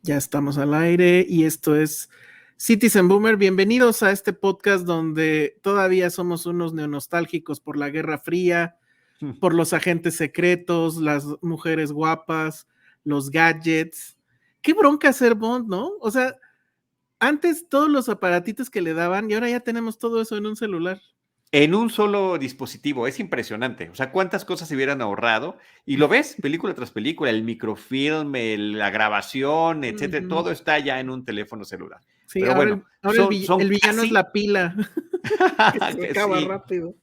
Ya estamos al aire y esto es Citizen Boomer. Bienvenidos a este podcast donde todavía somos unos neonostálgicos por la Guerra Fría, por los agentes secretos, las mujeres guapas, los gadgets. Qué bronca ser Bond, ¿no? O sea, antes todos los aparatitos que le daban y ahora ya tenemos todo eso en un celular. En un solo dispositivo, es impresionante. O sea, cuántas cosas se hubieran ahorrado. Y lo ves, película tras película, el microfilm, la grabación, etcétera, Ujú. todo está ya en un teléfono celular. Sí, Pero ahora bueno, el son villano es la casi pila, que se que acaba sí. rápido.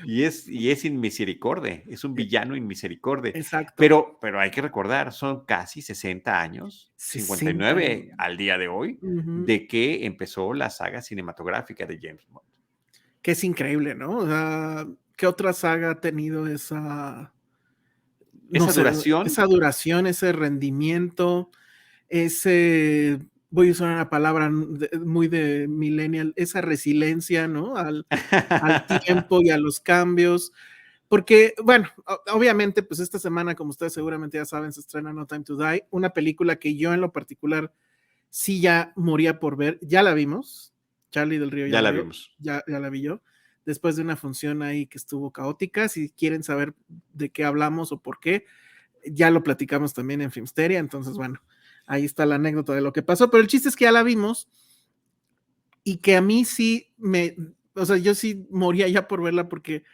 Y es inmisericorde, es un Eh, villano inmisericorde. Exacto. Pero hay que recordar, son casi 60 años, 60 años. 59 al día de hoy, Ujú. de que empezó la saga cinematográfica de James Bond. Que es increíble, ¿no? O sea, ¿qué otra saga ha tenido esa, no Esa sé, duración. esa duración, ese rendimiento, ese, voy a usar una palabra muy de millennial, esa resiliencia, ¿no? Al tiempo y a los cambios. Porque, bueno, obviamente, pues esta semana, como ustedes seguramente ya saben, se estrena No Time to Die, una película que yo en lo particular sí ya moría por ver, ya la vimos, Charlie del Río ya Ya la la vio, vimos. ya la vi yo, después de una función ahí que estuvo caótica. Si quieren saber de qué hablamos o por qué, ya lo platicamos también en Filmsteria. Entonces, bueno, ahí está la anécdota de lo que pasó, pero el chiste es que ya la vimos y que a mí sí o sea, yo sí moría ya por verla porque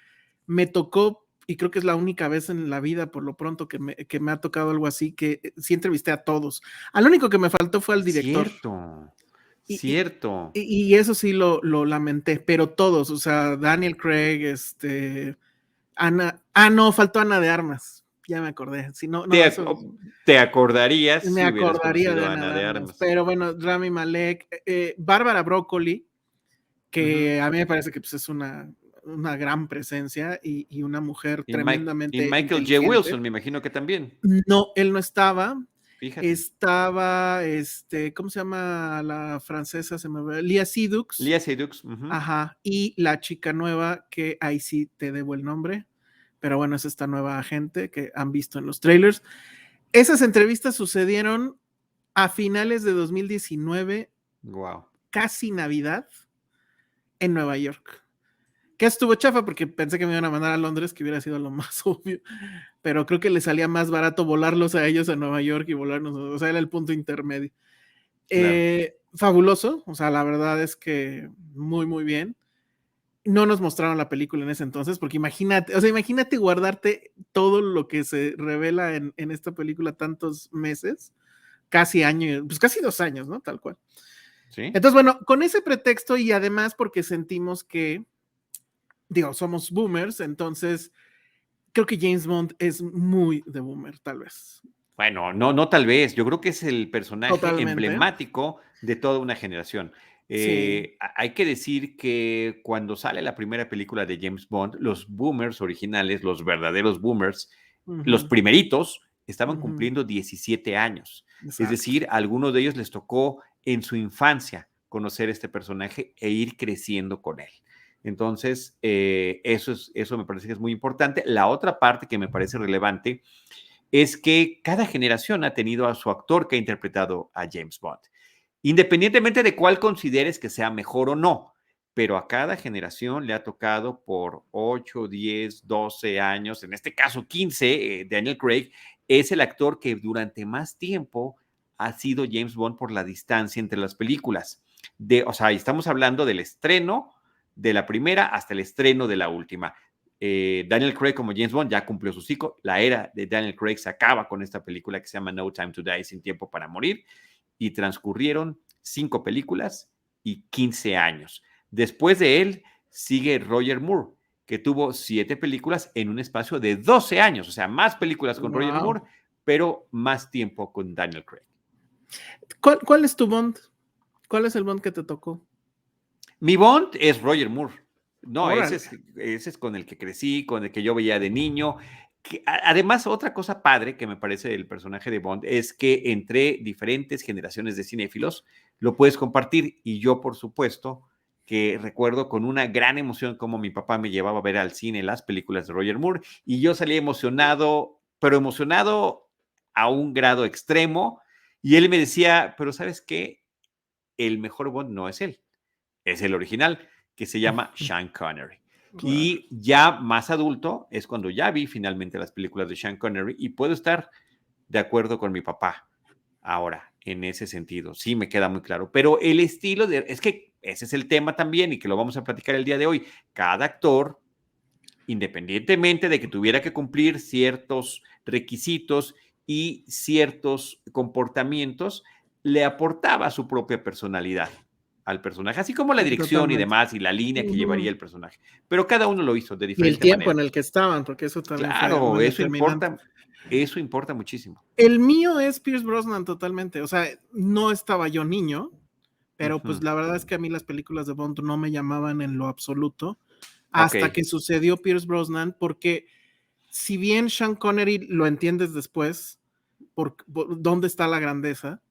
me tocó, y creo que es la única vez en la vida, por lo pronto, que me ha tocado algo así, que sí entrevisté a todos. Al único que me faltó fue al director. Cierto, Y, y, cierto. y eso sí lo lamenté, pero todos, o sea, Daniel Craig, Ana, no, faltó Ana de Armas, ya me acordé, si no, Te, no, ac- eso o- te acordarías me si hubieras acordaría de conocido a Ana Ana de de Armas, Armas. pero bueno, Rami Malek, Bárbara Broccoli, Ujú. que a mí me parece que pues, es una gran presencia y una mujer Y tremendamente Michael J. inteligente. Wilson, me imagino que también. No, él no estaba. Fíjate. Estaba, ¿cómo se llama la francesa? Se me ve, Lia Seydoux. Lia Seydoux. Ujú. Ajá, y la chica nueva, que ahí sí te debo el nombre, pero bueno, es esta nueva agente que han visto en los trailers. Esas entrevistas sucedieron a finales de 2019, Wow. casi Navidad, en Nueva York. Que estuvo chafa porque pensé que me iban a mandar a Londres, que hubiera sido lo más obvio, pero creo que le salía más barato volarlos a ellos a Nueva York y volarnos, o sea, era el punto intermedio. Claro. Fabuloso, o sea, la verdad es que muy, muy bien. No nos mostraron la película en ese entonces, porque imagínate, o sea, imagínate guardarte todo lo que se revela en esta película tantos meses, casi año, pues casi 2 años, ¿no? Tal cual. ¿Sí? Entonces, bueno, con ese pretexto y además porque sentimos que, digo, somos boomers, entonces creo que James Bond es muy de boomer, tal vez. Bueno, no tal vez. Yo creo que es el personaje Totalmente. emblemático de toda una generación. Sí. Hay que decir que cuando sale la primera película de James Bond, los boomers originales, los verdaderos boomers, los Ujú, primeritos, estaban ujú, cumpliendo 17 años. Es exacto. decir, a algunos de ellos les tocó en su infancia conocer este personaje e ir creciendo con él. Entonces, eso me parece que es muy importante. La otra parte que me parece relevante es que cada generación ha tenido a su actor que ha interpretado a James Bond, independientemente de cuál consideres que sea mejor o no, pero a cada generación le ha tocado por 8, 10, 12 años, en este caso 15, Daniel Craig es el actor que durante más tiempo ha sido James Bond por la distancia entre las películas. O sea, estamos hablando del estreno de la primera hasta el estreno de la última. Daniel Craig como James Bond ya cumplió su ciclo. La era de Daniel Craig se acaba con esta película que se llama No Time to Die, Sin Tiempo para Morir, y transcurrieron 5 películas y 15 años. Después de él sigue Roger Moore, que tuvo 7 películas en un espacio de 12 años, o sea, más películas con Roger Moore, Wow. pero más tiempo con Daniel Craig. ¿Cuál es tu Bond? ¿Cuál es el Bond que te tocó? Mi Bond es Roger Moore. No, Órale. ese es con el que crecí, con el que yo veía de niño. Además, otra cosa padre que me parece del personaje de Bond es que entre diferentes generaciones de cinéfilos lo puedes compartir. Y yo, por supuesto, que recuerdo con una gran emoción cómo mi papá me llevaba a ver al cine las películas de Roger Moore y yo salía emocionado, pero emocionado a un grado extremo Y él me decía, pero ¿sabes qué? El mejor Bond no es él, es el original, que se llama Sean Connery. Claro. Y ya más adulto es cuando ya vi finalmente las películas de Sean Connery y puedo estar de acuerdo con mi papá ahora en ese sentido. Sí, me queda muy claro. Pero el estilo es que ese es el tema también y que lo vamos a platicar el día de hoy. Cada actor, independientemente de que tuviera que cumplir ciertos requisitos y ciertos comportamientos, le aportaba su propia personalidad al personaje, así como la Sí, dirección y totalmente. demás y la línea que llevaría Ujú. el personaje. Pero cada uno lo hizo de Y el diferente tiempo manera. en el que estaban, porque eso también fue Claro, muy determinante. eso importa muchísimo. El mío es Pierce Brosnan totalmente, o sea, no estaba yo niño, pero pues Ujú. la verdad es que a mí las películas de Bond no me llamaban en lo absoluto Ok, hasta que sucedió Pierce Brosnan, porque si bien Sean Connery lo entiendes después, por dónde está la grandeza,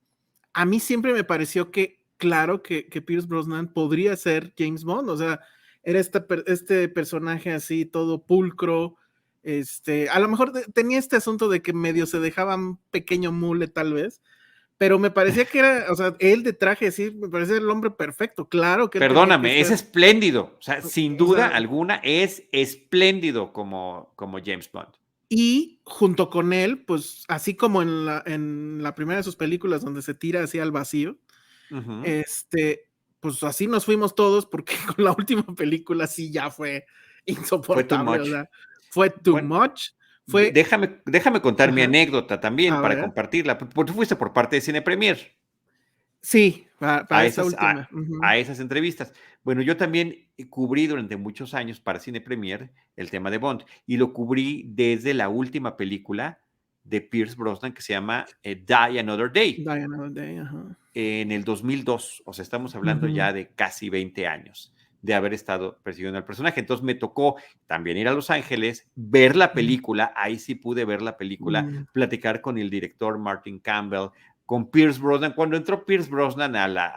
a mí siempre me pareció que, claro, que Pierce Brosnan podría ser James Bond, o sea, era este personaje así, todo pulcro, a lo mejor tenía este asunto de que medio se dejaba un pequeño mule tal vez, pero me parecía que era, o sea, él de traje, sí, me parecía el hombre perfecto, claro que él tenía que perdóname, es ser, espléndido. O sea, sin o duda sea, alguna es espléndido como James Bond. y junto con él, pues así como en la primera de sus películas donde se tira así al vacío, Ujú. este, pues así nos fuimos todos porque con la última película sí ya fue Fue too insoportable, o much. sea, fue too Bueno, much, fue, déjame contar mi ajá, anécdota también a para ver, compartirla, porque tú fuiste por parte de Cine Premier sí, para a esa esas, última, ujú, a esas entrevistas. Bueno, yo también cubrí durante muchos años para Cine Premier el tema de Bond y lo cubrí desde la última película de Pierce Brosnan que se llama Die Another Day Die Another Day, ajá, en el 2002. O sea, estamos hablando ujú, ya de casi 20 años de haber estado persiguiendo al personaje. Entonces me tocó también ir a Los Ángeles, ver la película, ahí sí pude ver la película, mm, platicar con el director Martin Campbell, con Pierce Brosnan. Cuando entró Pierce Brosnan a la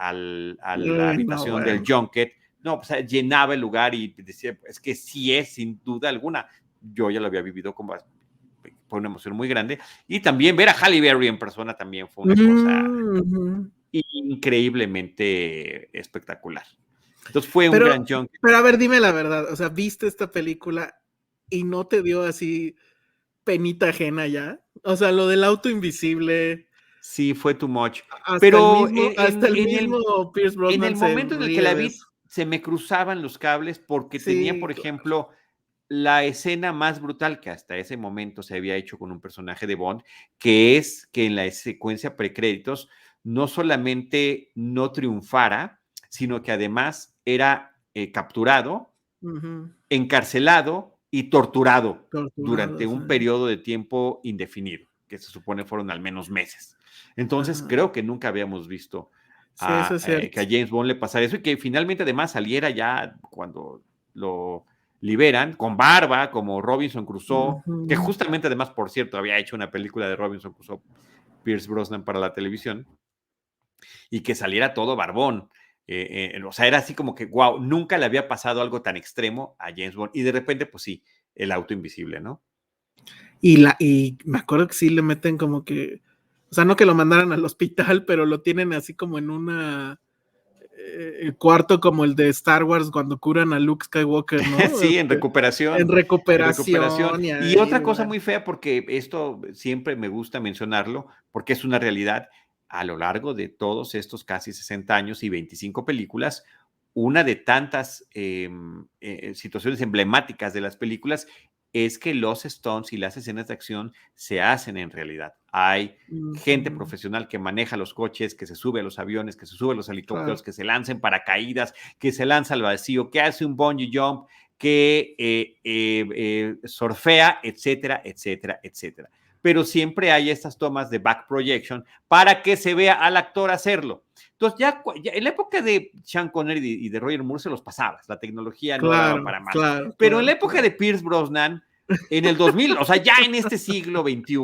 no, habitación del bueno, junket, no, pues llenaba el lugar y decía, es que sí es, sin duda alguna. Yo ya lo había vivido como fue una emoción muy grande. Y también ver a Halle Berry en persona también fue una cosa ujú. increíblemente espectacular. Entonces fue un Pero, gran junket. pero a ver, dime la verdad, o sea, ¿viste esta película y no te dio así penita ajena ya? O sea, lo del auto invisible, Sí, fue too much. hasta el Pero mismo, hasta el mismo Pierce en el Brosnan se momento en el que ríe la de vi, eso. se me cruzaban los cables porque tenía, Sí, por claro. ejemplo, la escena más brutal que hasta ese momento se había hecho con un personaje de Bond, que es que en la secuencia precréditos no solamente no triunfara, sino que además era capturado, Ujú. encarcelado y torturado durante Torturados, un periodo de tiempo indefinido, que se supone fueron al menos meses. Entonces, ajá. creo que nunca habíamos visto Sí, eso es que cierto. a James Bond le pasara eso y que finalmente además saliera ya cuando lo liberan con barba, como Robinson Crusoe, que Ujú. justamente además, por cierto, había hecho una película de Robinson Crusoe, Pierce Brosnan para la televisión, y que saliera todo barbón. O sea, era así como que, wow, nunca le había pasado algo tan extremo a James Bond. Y de repente, pues sí, el auto invisible, ¿no? Y me acuerdo que sí le meten como que, o sea, no que lo mandaran al hospital, pero lo tienen así como en una cuarto como el de Star Wars cuando curan a Luke Skywalker, ¿no? Sí, En en recuperación. recuperación y Y ahí, otra cosa bueno. muy fea, porque esto siempre me gusta mencionarlo, porque es una realidad, a lo largo de todos estos casi 60 años y 25 películas, una de tantas situaciones emblemáticas de las películas es que los stunts y las escenas de acción se hacen en realidad. Hay gente Ujú, profesional que maneja los coches, que se sube a los aviones, que se sube a los helicópteros, claro. que se lanza en paracaídas, que se lanza al vacío, que hace un bungee jump, que surfea, etcétera, etcétera, etcétera. Pero siempre hay estas tomas de back projection para que se vea al actor hacerlo. Entonces, ya en la época de Sean Connery y de Roger Moore se los pasabas, la tecnología no daba Claro, para más. claro, Pero en la claro, época claro. de Pierce Brosnan, en el 2000, o sea, ya en este siglo XXI,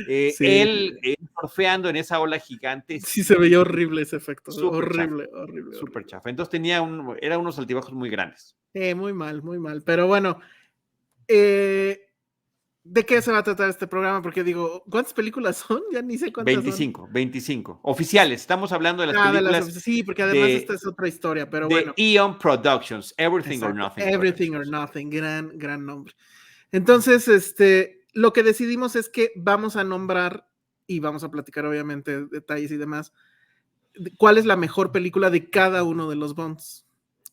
Sí, él surfeando en esa ola gigante, sí se veía horrible ese efecto, súper chafa, horrible, horrible, súper horrible. chafa. Entonces era unos altibajos muy grandes. Muy mal, muy mal. Pero bueno, eh, ¿De qué se va a tratar este programa? Porque digo, ¿cuántas películas son? Ya ni sé cuántas son. 25 oficiales. Estamos hablando de las películas Sí, porque además esta de, es otra historia, pero de bueno. Eon Productions, Everything or Exacto, Nothing Everything or Productions. Nothing, gran nombre. Entonces, lo que decidimos es que vamos a nombrar y vamos a platicar obviamente detalles y demás, cuál es la mejor película de cada uno de los Bonds.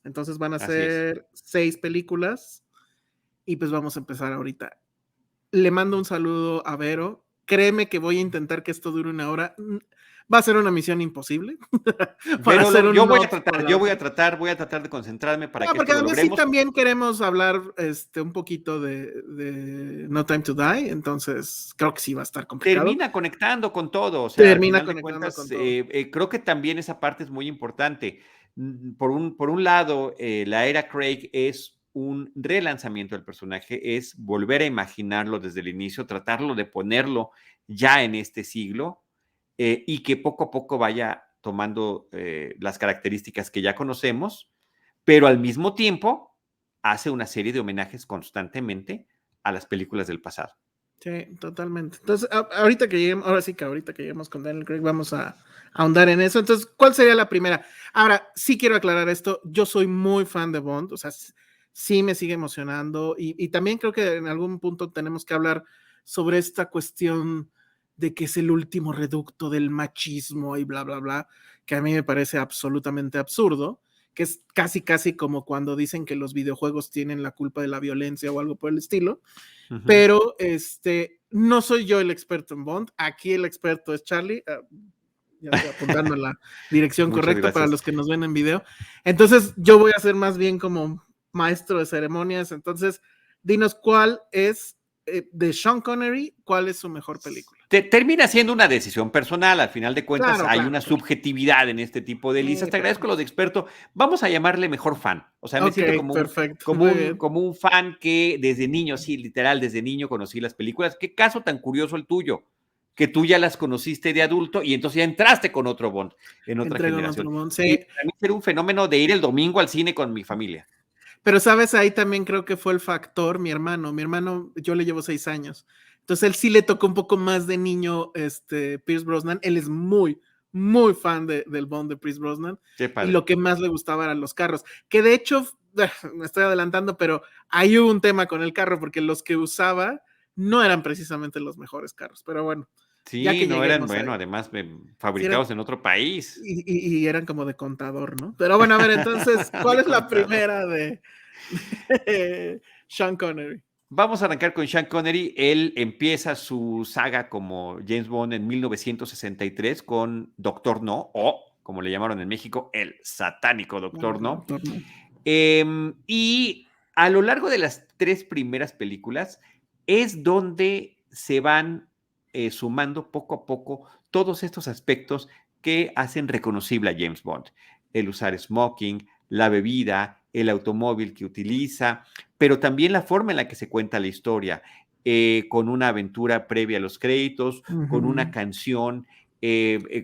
Entonces van a Así es. ser 6 películas y pues vamos a empezar ahorita. Le mando un saludo a Vero. Créeme que voy a intentar que esto dure 1 hora. Va a ser una misión imposible para Pero hacer un yo voy a not tratar, con la otra. voy a tratar de concentrarme para que Porque esto lo además sí logremos. también queremos hablar un poquito de No Time to Die, entonces creo que sí va a estar complicado. Termina conectando con todo, o sea, al Termina final de conectando cuentas, con todo. creo que también esa parte es muy importante. Por un lado, la era Craig es un relanzamiento del personaje, es volver a imaginarlo desde el inicio, tratarlo de ponerlo ya en este siglo y que poco a poco vaya tomando las características que ya conocemos, pero al mismo tiempo hace una serie de homenajes constantemente a las películas del pasado. Sí, totalmente. Entonces, ahorita que lleguemos, ahora sí que ahorita que lleguemos con Daniel Craig, vamos a ahondar en eso. Entonces, ¿cuál sería la primera? Ahora, sí quiero aclarar esto. Yo soy muy fan de Bond, o sea, sí me sigue emocionando y también creo que en algún punto tenemos que hablar sobre esta cuestión de que es el último reducto del machismo y bla, bla, bla, que a mí me parece absolutamente absurdo, que es casi como cuando dicen que los videojuegos tienen la culpa de la violencia o algo por el estilo. Pero no soy yo el experto en Bond. Aquí el experto es Charlie. Ya estoy apuntando en la dirección Muchas correcta para gracias. los que nos ven en video. Entonces, yo voy a ser más bien como maestro de ceremonias. Entonces, dinos cuál es de Sean Connery, cuál es su mejor película. Termina siendo una decisión personal, al final de cuentas Claro, hay claro, una claro. subjetividad en este tipo de listas. Te agradezco Claro. lo de experto. Vamos a llamarle mejor fan. O sea, me Ok, siento perfecto. Muy bien. como un fan que desde niño, sí, literal, desde niño conocí las películas. Qué caso tan curioso el tuyo, que tú ya las conociste de adulto y entonces ya entraste con otro Bond en otra Entrego en otro generación. mundo. Y Sí. para mí era un fenómeno de ir el domingo al cine con mi familia. Pero sabes, ahí también creo que fue el factor, mi hermano, yo le llevo 6 años, entonces él sí le tocó un poco más de niño, Pierce Brosnan, él es muy fan del Bond de Pierce Brosnan, Qué y padre. lo que más le gustaba eran los carros, que de hecho, me estoy adelantando, pero hay un tema con el carro, porque los que usaba no eran precisamente los mejores carros, pero bueno, ya Sí, que no eran, lleguemos bueno, ahí, además sí eran, fabricados en otro país. y eran como de contador, ¿no? Pero bueno, a ver, entonces, ¿cuál De es la contador. primera de Sean Connery? Vamos a arrancar con Sean Connery. Él empieza su saga como James Bond en 1963 con Doctor No, o como le llamaron en México, el satánico Doctor No. Doctor No. Y a lo largo de las 3 primeras películas es donde se van sumando poco a poco todos estos aspectos que hacen reconocible a James Bond. El usar smoking, la bebida, el automóvil que utiliza, pero también la forma en la que se cuenta la historia, con una aventura previa a los créditos, con una Ujú. canción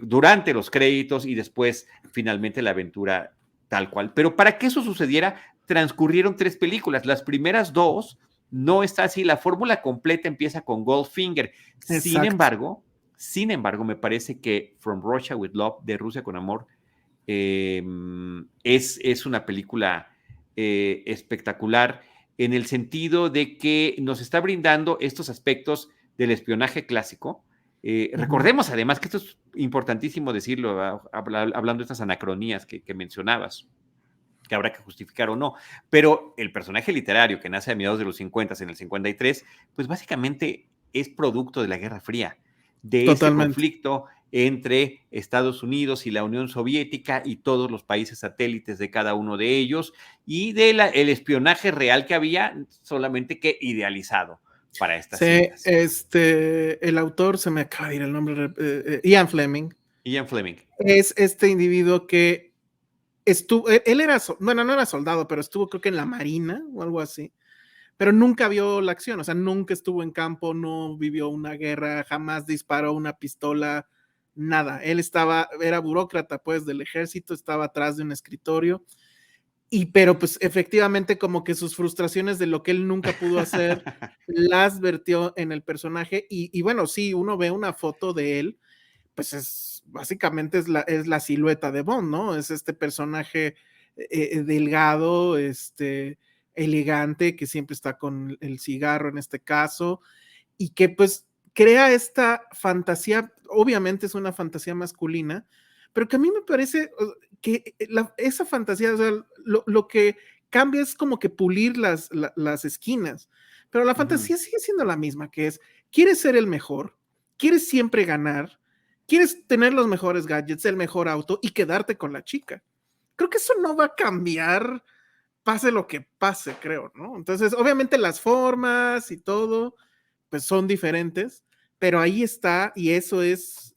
durante los créditos y después finalmente la aventura tal cual. Pero para que eso sucediera, transcurrieron 3 películas. Las primeras 2 no está así. La fórmula completa empieza con Goldfinger. Exacto. Sin embargo, me parece que From Russia with Love, de Rusia con Amor, es una película espectacular en el sentido de que nos está brindando estos aspectos del espionaje clásico. Ujú. Recordemos además que esto es importantísimo decirlo, hablando de estas anacronías que mencionabas, que habrá que justificar o no, pero el personaje literario que nace a mediados de los 50, en el 53, pues básicamente es producto de la Guerra Fría, de ese Totalmente. conflicto entre Estados Unidos y la Unión Soviética y todos los países satélites de cada uno de ellos, y del espionaje real que había, solamente que idealizado para estas Sí, cintas. el autor, se me acaba de ir el nombre, Ian Fleming, Ian Fleming. es este individuo que estuvo, él era, bueno, no era soldado, pero estuvo creo que en la Marina o algo así, pero nunca vio la acción, o sea, nunca estuvo en campo, no vivió una guerra, jamás disparó una pistola, nada. Él era burócrata, pues, del ejército, estaba atrás de un escritorio pero pues efectivamente como que sus frustraciones de lo que él nunca pudo hacer las vertió en el personaje y bueno, sí, uno ve una foto de él, pues es básicamente es la silueta de Bond, ¿no? Es este personaje delgado, elegante, que siempre está con el cigarro en este caso, y que pues crea esta fantasía, obviamente es una fantasía masculina, pero que a mí me parece que esa fantasía, o sea, lo que cambia es como que pulir las esquinas, pero la fantasía sigue siendo la misma, que es, quieres ser el mejor, quieres siempre ganar, quieres tener los mejores gadgets, el mejor auto y quedarte con la chica. Creo que eso no va a cambiar, pase lo que pase, creo, ¿no? Entonces, obviamente las formas y todo, pues son diferentes, pero ahí está y eso es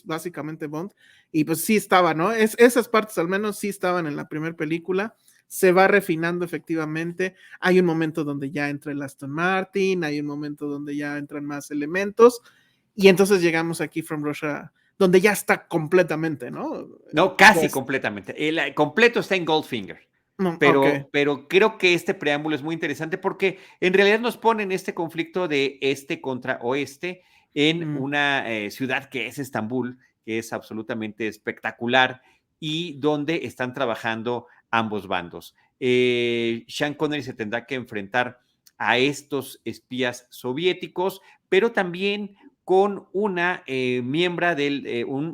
básicamente Bond. Y pues sí estaba, ¿no? Esas partes al menos sí estaban en la primera película. Se va refinando efectivamente. Hay un momento donde ya entra el Aston Martin, hay un momento donde ya entran más elementos. Y entonces llegamos aquí From Russia, donde ya está completamente, ¿no? No, casi Pues, completamente. El completo está en Goldfinger. no, ok. Pero creo que este preámbulo es muy interesante porque en realidad nos pone en este conflicto de este contra oeste en Mm, una ciudad que es Estambul, que es absolutamente espectacular y donde están trabajando ambos bandos. Sean Connery se tendrá que enfrentar a estos espías soviéticos, pero también con una un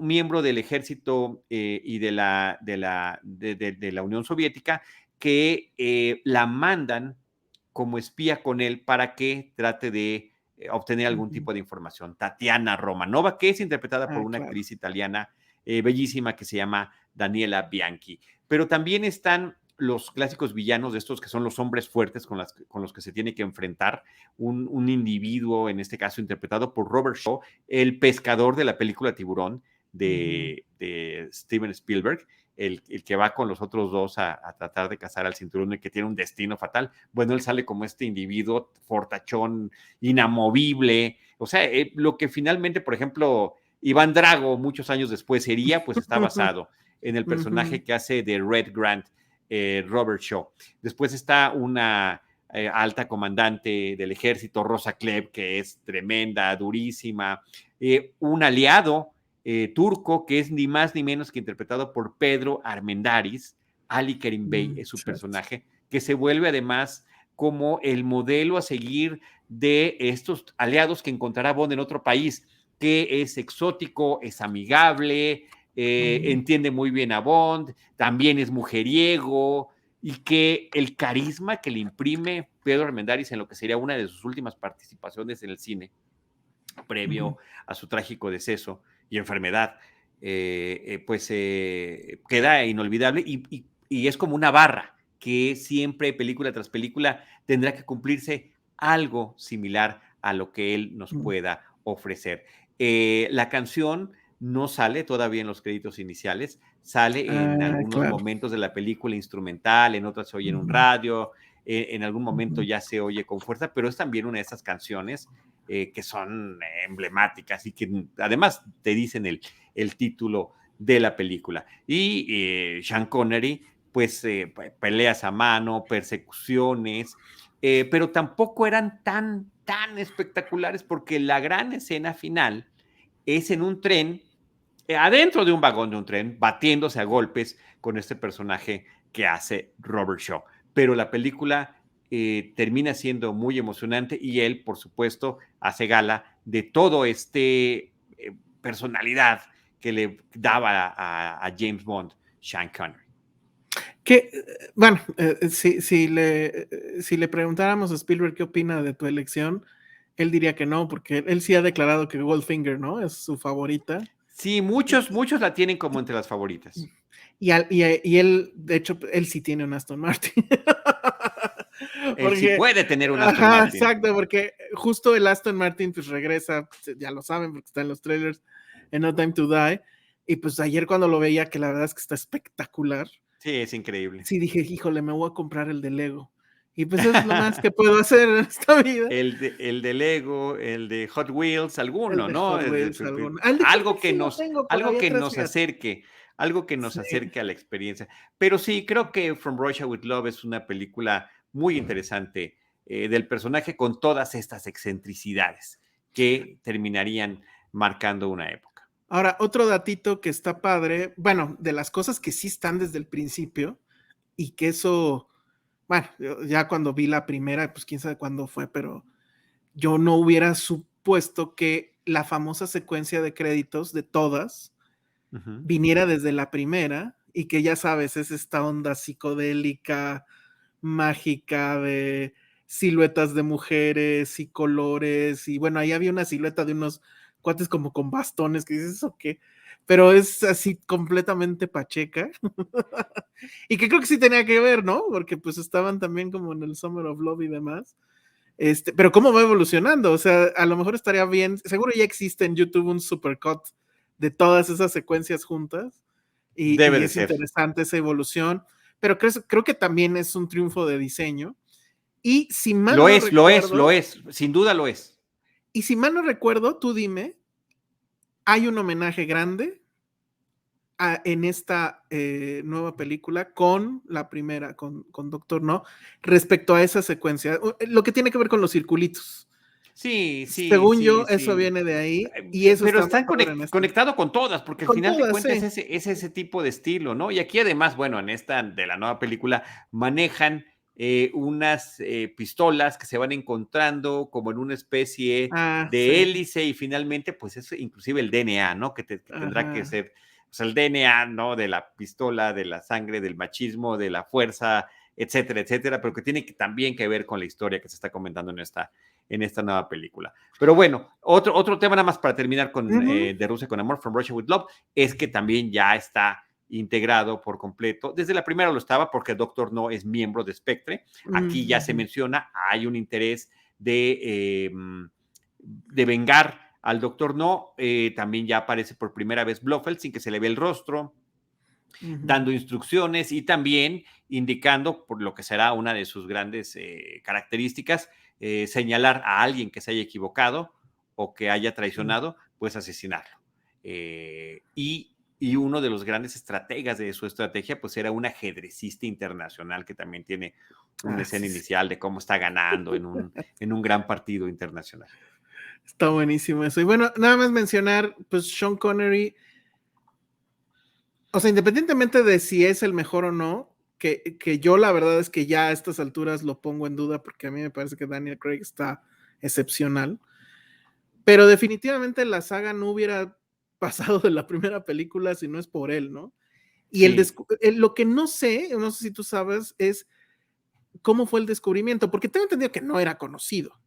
miembro del ejército y de la Unión Soviética que la mandan como espía con él para que trate de obtener algún ujú. tipo de información. Tatiana Romanova, que es interpretada por Ah, una claro. actriz italiana bellísima que se llama Daniela Bianchi. Pero también están los clásicos villanos de estos que son los hombres fuertes con los que se tiene que enfrentar un individuo, en este caso interpretado por Robert Shaw, el pescador de la película Tiburón Ujú. de Steven Spielberg, el que va con los otros dos a tratar de cazar al cinturón y que tiene un destino fatal. Bueno, él sale como este individuo fortachón, inamovible. O sea, lo que finalmente, por ejemplo, Iván Drago muchos años después sería, pues está basado en el Ujú. personaje que hace de Red Grant, Robert Shaw. Después está una alta comandante del ejército, Rosa Klebb, que es tremenda, durísima. Un aliado turco que es ni más ni menos que interpretado por Pedro Armendáriz. Ali Kerim Bey es su Cierto. personaje, que se vuelve además como el modelo a seguir de estos aliados que encontrará Bond en otro país, que es exótico, es amigable, Ujú. entiende muy bien a Bond, también es mujeriego, y que el carisma que le imprime Pedro Armendáriz en lo que sería una de sus últimas participaciones en el cine, Ujú. previo a su trágico deceso y enfermedad, pues queda inolvidable y es como una barra que siempre, película tras película, tendrá que cumplirse algo similar a lo que él nos Mm. pueda ofrecer. La canción no sale todavía en los créditos iniciales, sale en Ah, algunos claro. momentos de la película instrumental, en otras se oye en un Ujú, radio, en algún momento ujú, ya se oye con fuerza, pero es también una de esas canciones que son emblemáticas y que además te dicen el título de la película. Y Sean Connery, pues peleas a mano, persecuciones, pero tampoco eran tan espectaculares porque la gran escena final es en un tren, adentro de un vagón de un tren, batiéndose a golpes con este personaje que hace Robert Shaw. Pero la película termina siendo muy emocionante y él, por supuesto, hace gala de todo este personalidad que le daba a James Bond, Sean Connery. que, bueno, si le preguntáramos a Spielberg qué opina de tu elección, él diría que no, porque él sí ha declarado que Goldfinger, ¿no? Es su favorita. Sí, Y, muchos la tienen como entre las favoritas. y él, de hecho, él sí tiene un Aston Martin. Él sí Porque, puede tener un Aston ajá, Martin. exacto, porque justo el Aston Martin pues regresa, ya lo saben porque está en los trailers, en No Time to Die, y pues ayer cuando lo veía, que la verdad es que está espectacular, Sí, es increíble. sí dije, híjole, me voy a comprar el de Lego. Y pues eso es lo más que puedo hacer en esta vida. El de Lego, el de Hot Wheels, El alguno, de ¿no? Hot Wheels, alguno. El de Hot Algo Wheels que sí lo nos, tengo por algo ahí que atrás, nos fíjate. acerque, algo que nos Sí. acerque a la experiencia. Pero sí, creo que From Russia with Love es una película muy interesante del personaje con todas estas excentricidades que terminarían marcando una época. Ahora, otro datito que está padre, bueno, de las cosas que sí están desde el principio y que eso, bueno, ya cuando vi la primera, pues quién sabe cuándo fue, pero yo no hubiera supuesto que la famosa secuencia de créditos de todas Ujú. viniera desde la primera y que ya sabes, es esta onda psicodélica, mágica de siluetas de mujeres y colores y bueno, ahí había una silueta de unos cuates como con bastones que dices, ¿eso qué? Pero es así completamente pacheca y que creo que sí tenía que ver, ¿no? Porque pues estaban también como en el Summer of Love y demás. Pero cómo va evolucionando, o sea, a lo mejor estaría bien, seguro ya existe en YouTube un supercut de todas esas secuencias juntas Debe y de es ser. interesante esa evolución, pero creo que también es un triunfo de diseño. Y si mal Lo no es, lo es, lo recuerdo, es, sin duda lo es. y si mal no recuerdo, tú dime, hay un homenaje grande en esta nueva película con la primera, con Doctor No, respecto a esa secuencia, lo que tiene que ver con los circulitos. Sí, sí, Según sí, yo, eso sí. viene de ahí y eso Pero está muy están padre en esta. conectado con todas, porque al Con final de todas, cuentas sí. es ese tipo de estilo, ¿no? Y aquí además, bueno, en esta de la nueva película manejan unas pistolas que se van encontrando como en una especie Ah, de sí. hélice y finalmente, pues es inclusive el DNA, ¿no? Que tendrá que Ajá. ser, o sea, el DNA, ¿no? De la pistola, de la sangre, del machismo, de la fuerza, etcétera, etcétera, pero que tiene también que ver con la historia que se está comentando en esta nueva película. Pero bueno, otro tema nada más para terminar con Ujú, De Rusia con Amor, From Russia with Love, es que también ya está integrado por completo. Desde la primera lo estaba porque Doctor No es miembro de Spectre. Aquí ya se ujú. menciona, hay un interés de vengar al Doctor No. También ya aparece por primera vez Blofeld sin que se le vea el rostro, Ujú. dando instrucciones y también indicando, por lo que será una de sus grandes características, señalar a alguien que se haya equivocado o que haya traicionado, pues asesinarlo. Y uno de los grandes estrategas de su estrategia, pues era un ajedrecista internacional que también tiene una Ah, escena sí, sí. inicial de cómo está ganando en un gran partido internacional. Está buenísimo eso. Y bueno, nada más mencionar, pues Sean Connery, o sea, independientemente de si es el mejor o no, que yo la verdad es que ya a estas alturas lo pongo en duda porque a mí me parece que Daniel Craig está excepcional, pero definitivamente la saga no hubiera pasado de la primera película si no es por él, ¿no? Y Sí, lo que no sé, no sé si tú sabes, es cómo fue el descubrimiento, porque tengo entendido que no era conocido,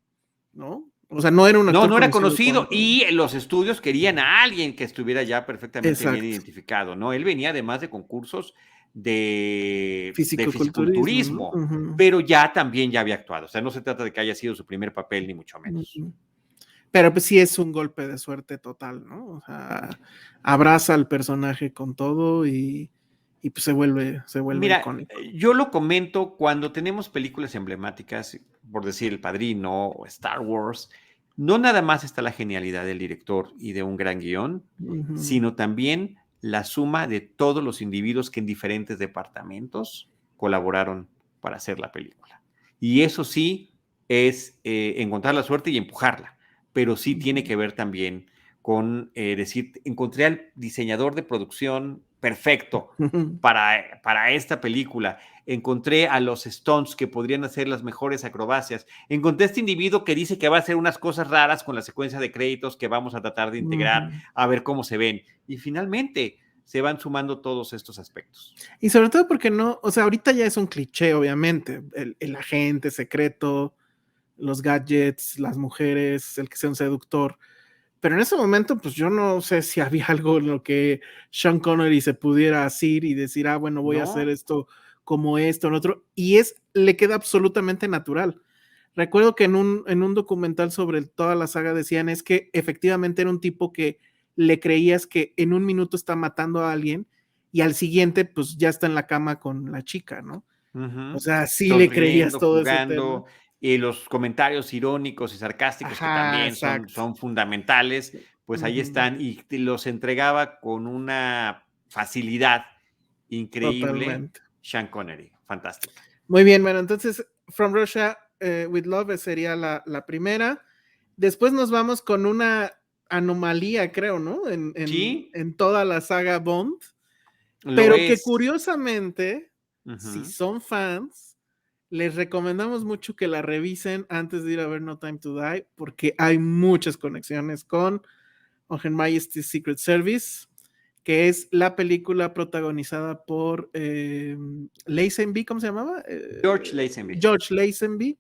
¿no? O sea, no era un no, actor no era conocido conocido cuando. y los estudios querían a alguien que estuviera ya perfectamente bien Exacto. identificado, ¿no? Él venía además de concursos de Fisicoculturismo, ¿no? fisiculturismo, Ujú, pero ya también ya había actuado. O sea, no se trata de que haya sido su primer papel, ni mucho menos. ujú. Pero pues sí es un golpe de suerte total, ¿no? O sea, abraza al personaje con todo y pues se vuelve Mira, icónico. yo lo comento cuando tenemos películas emblemáticas, por decir El Padrino o Star Wars, no nada más está la genialidad del director y de un gran guión, Ujú. sino también la suma de todos los individuos que en diferentes departamentos colaboraron para hacer la película. Y eso sí es encontrar la suerte y empujarla, pero sí tiene Ujú. que ver también con decir, encontré al diseñador de producción perfecto Ujú. para esta película. Encontré a los Stones que podrían hacer las mejores acrobacias. Encontré a este individuo que dice que va a hacer unas cosas raras con la secuencia de créditos que vamos a tratar de integrar, Ujú. a ver cómo se ven. Y finalmente se van sumando todos estos aspectos. Y sobre todo porque no, o sea, ahorita ya es un cliché, obviamente, el agente secreto, los gadgets, las mujeres, el que sea un seductor. Pero en ese momento, pues yo no sé si había algo en lo que Sean Connery se pudiera hacer y decir, ah, bueno, voy a hacer No, esto como esto, en otro, y le queda absolutamente natural. Recuerdo que en un documental sobre toda la saga decían es que efectivamente era un tipo que le creías que en un minuto está matando a alguien y al siguiente pues ya está en la cama con la chica, ¿no? Ujú. O sea, sí le creerías Sonriendo, todo ese tema. jugando, y los comentarios irónicos y sarcásticos que Ajá, también son exacto. son fundamentales, Sí. pues ahí Ujú, están, y te los entregaba con una facilidad increíble totalmente. Sean Connery, fantástica. Muy bien, bueno, entonces From Russia with Love sería la primera. Después nos vamos con una anomalía, creo, ¿no? Sí, En toda la saga Bond, lo pero que es. curiosamente, si Ujú. son fans, les recomendamos mucho que la revisen antes de ir a ver No Time to Die, porque hay muchas conexiones con On Her Majesty's Secret Service, que es la película protagonizada por Lazenby, ¿cómo se llamaba? George Lazenby. George Lazenby,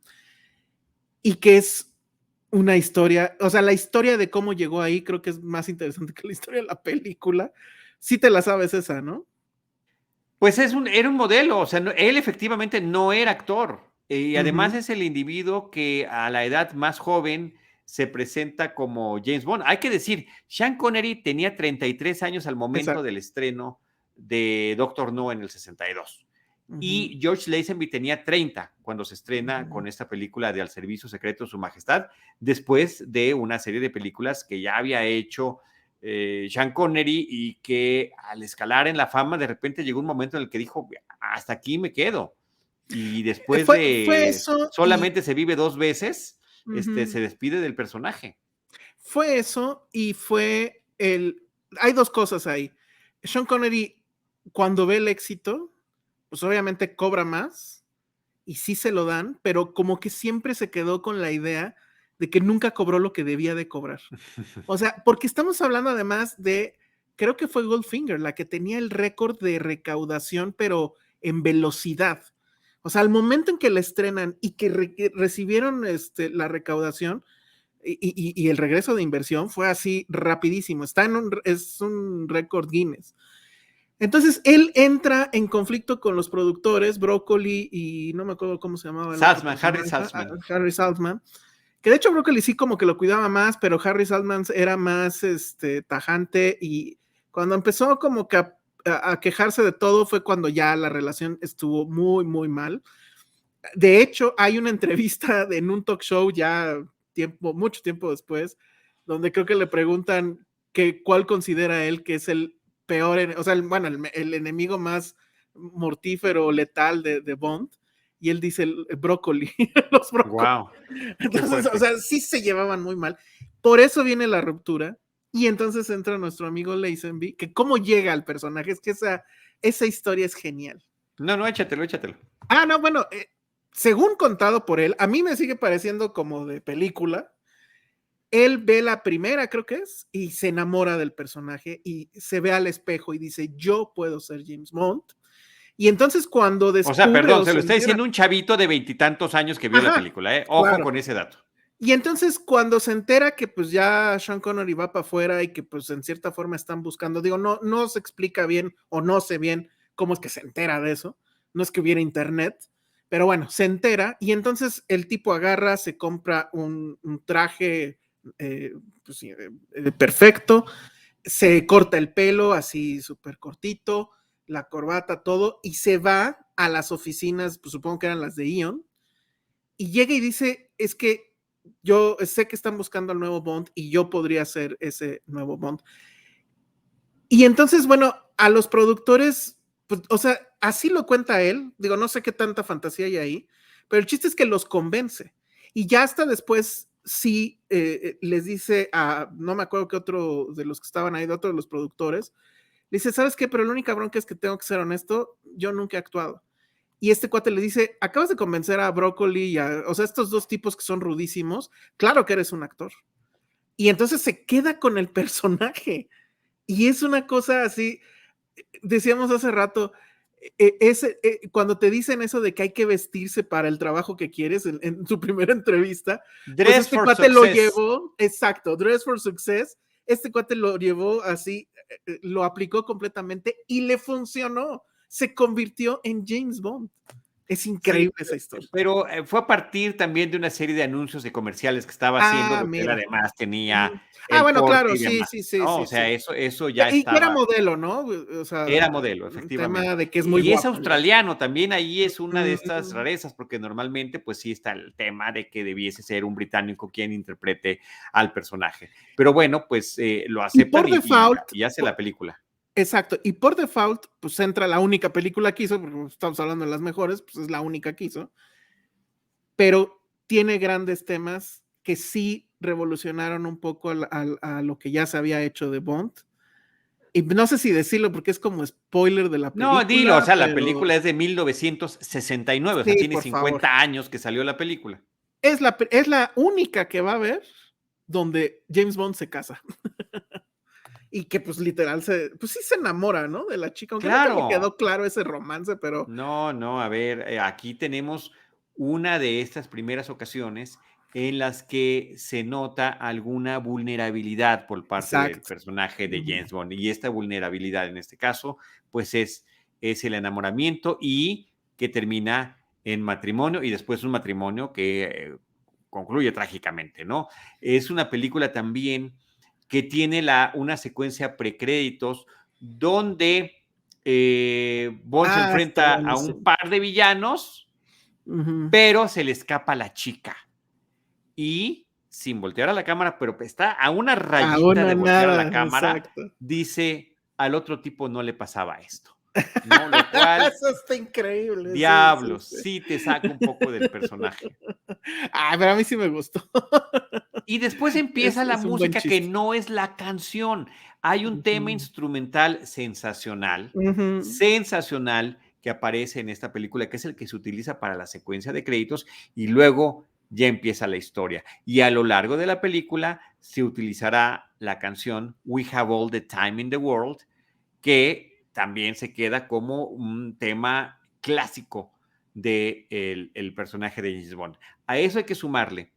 y que es una historia, o sea, la historia de cómo llegó ahí creo que es más interesante que la historia de la película. Sí te la sabes esa, ¿no? Pues era un modelo, o sea, él efectivamente no era actor. Y Uh además -huh. es el individuo que a la edad más joven se presenta como James Bond. Hay que decir, Sean Connery tenía 33 años al momento Exacto. del estreno de Doctor No en el 62. Uh -huh. Y George Lazenby tenía 30 cuando se Uh estrena -huh. con esta película de Al Servicio Secreto de Su Majestad, después de una serie de películas que ya había hecho Sean Connery, y que al escalar en la fama de repente llegó un momento en el que dijo, hasta aquí me quedo. Y después Fue de eso y Solamente se vive dos veces, uh -huh. se despide del personaje. Fue eso y fue el... Hay dos cosas ahí. Sean Connery, cuando ve el éxito, pues obviamente cobra más y sí se lo dan, pero como que siempre se quedó con la idea de que nunca cobró lo que debía de cobrar. O sea, porque estamos hablando además de, creo que fue Goldfinger la que tenía el récord de recaudación, pero en velocidad. O sea, al momento en que la estrenan y que recibieron la recaudación, y el regreso de inversión fue así rapidísimo, es un récord Guinness. Entonces él entra en conflicto con los productores, Broccoli y no me acuerdo cómo se llamaba el otro Salzman, Harry personaje, Salzman. Harry Saltzman, que de hecho Broccoli sí como que lo cuidaba más, pero Harry Saltzman era más tajante, y cuando empezó como que a quejarse de todo fue cuando ya la relación estuvo muy, muy mal. De hecho, hay una entrevista en un talk show ya mucho tiempo después, donde creo que le preguntan que cuál considera él que es el peor, o sea, bueno, el enemigo más mortífero, letal de Bond, y él dice el brócoli, los brócolis. Wow, qué Entonces, o fuerte. sea, sí se llevaban muy mal. Por eso viene la ruptura, y entonces entra nuestro amigo Lazenby, que cómo llega al personaje, es que esa historia es genial. No, no, échatelo, échatelo. Ah, no, bueno, según contado por él, a mí me sigue pareciendo como de película. Él ve la primera, creo que es, y se enamora del personaje y se ve al espejo y dice, yo puedo ser James Bond. Y entonces cuando O sea, descubre perdón, o se lo se está entera, diciendo un chavito de veintitantos años que vio la ajá, película, ¿eh? Ojo claro. con ese dato. Y entonces cuando se entera que pues ya Sean Connery va para afuera y que pues en cierta forma están buscando, digo, no se explica bien o no sé bien cómo es que se entera de eso, no es que hubiera internet, pero bueno, se entera y entonces el tipo agarra, se compra un traje pues, sí, perfecto, se corta el pelo así súper cortito, la corbata, todo, y se va a las oficinas, pues supongo que eran las de Ion, y llega y dice, es que yo sé que están buscando al nuevo Bond y yo podría ser ese nuevo Bond. Y entonces, bueno, a los productores, pues, o sea, así lo cuenta él, digo, no sé qué tanta fantasía hay ahí, pero el chiste es que los convence. Y ya hasta después sí les dice a, no me acuerdo qué otro de los que estaban ahí, de otro de los productores, le dice, ¿sabes qué? Pero la única bronca es que tengo que ser honesto, yo nunca he actuado. Y este cuate le dice, acabas de convencer a Broccoli y o sea, estos dos tipos que son rudísimos, claro que eres un actor. Y entonces se queda con el personaje. Y es una cosa así, decíamos hace rato, cuando te dicen eso de que hay que vestirse para el trabajo que quieres en tu primera entrevista, pues Dress este for cuate lo success. llevó, exacto, Dress for Success, este cuate lo llevó así, lo aplicó completamente y le funcionó, se convirtió en James Bond. Es Sí, increíble esa historia. pero fue a partir también de una serie de anuncios de comerciales que estaba haciendo, donde él Mira. además tenía el Bueno, porte claro, y sí, demás, sí, sí, ¿no? O sí, sea, sí. eso ya Y que era estaba. modelo, ¿no? O sea, Era modelo, un efectivamente. tema de que es muy Y es guapo el güey. australiano, también ahí es una de estas Mm. rarezas, porque normalmente, pues sí está el tema de que debiese ser un británico quien interprete al personaje. Pero bueno, pues lo Y aceptan por default, y hace la película. exacto, y por default, pues entra la única película que hizo, porque estamos hablando de las mejores, pues es la única que hizo, pero tiene grandes temas que sí revolucionaron un poco a lo que ya se había hecho de Bond. Y no sé si decirlo porque es como spoiler de la No, dilo, o película, sea, la pero película es de 1969, o sea, sí, tiene por favor. 50 años que salió la película. Es la única que va a haber donde James Bond se casa. Y que pues literal pues sí se enamora, ¿no? De la chica, aunque nunca me Claro. quedó claro ese romance, pero No, no, a ver, aquí tenemos una de estas primeras ocasiones en las que se nota alguna vulnerabilidad por parte del exacto. personaje de Ujú. James Bond. Y esta vulnerabilidad en este caso, pues es el enamoramiento y que termina en matrimonio y después un matrimonio que concluye trágicamente, ¿no? Es una película también que tiene una secuencia precréditos donde Bond se Está enfrenta a un buenísimo. par de villanos, Ujú. pero se le escapa la chica. Y sin voltear a la cámara, pero está a una A rayita una de voltear a nada, la cámara, exacto. dice, al otro tipo no le pasaba esto, ¿no? Lo cual, Eso está increíble, sí, sí, diablos, sí. sí te saca un poco del personaje. Pero a mí sí me gustó. Y después empieza la Es un buen música que chiste. no es la canción. Hay un tema Ujú. instrumental sensacional, Ujú. sensacional, que aparece en esta película, que es el que se utiliza para la secuencia de créditos y luego ya empieza la historia. Y a lo largo de la película se utilizará la canción We Have All the Time in the World, que también se queda como un tema clásico del de el personaje de James Bond. A eso hay que sumarle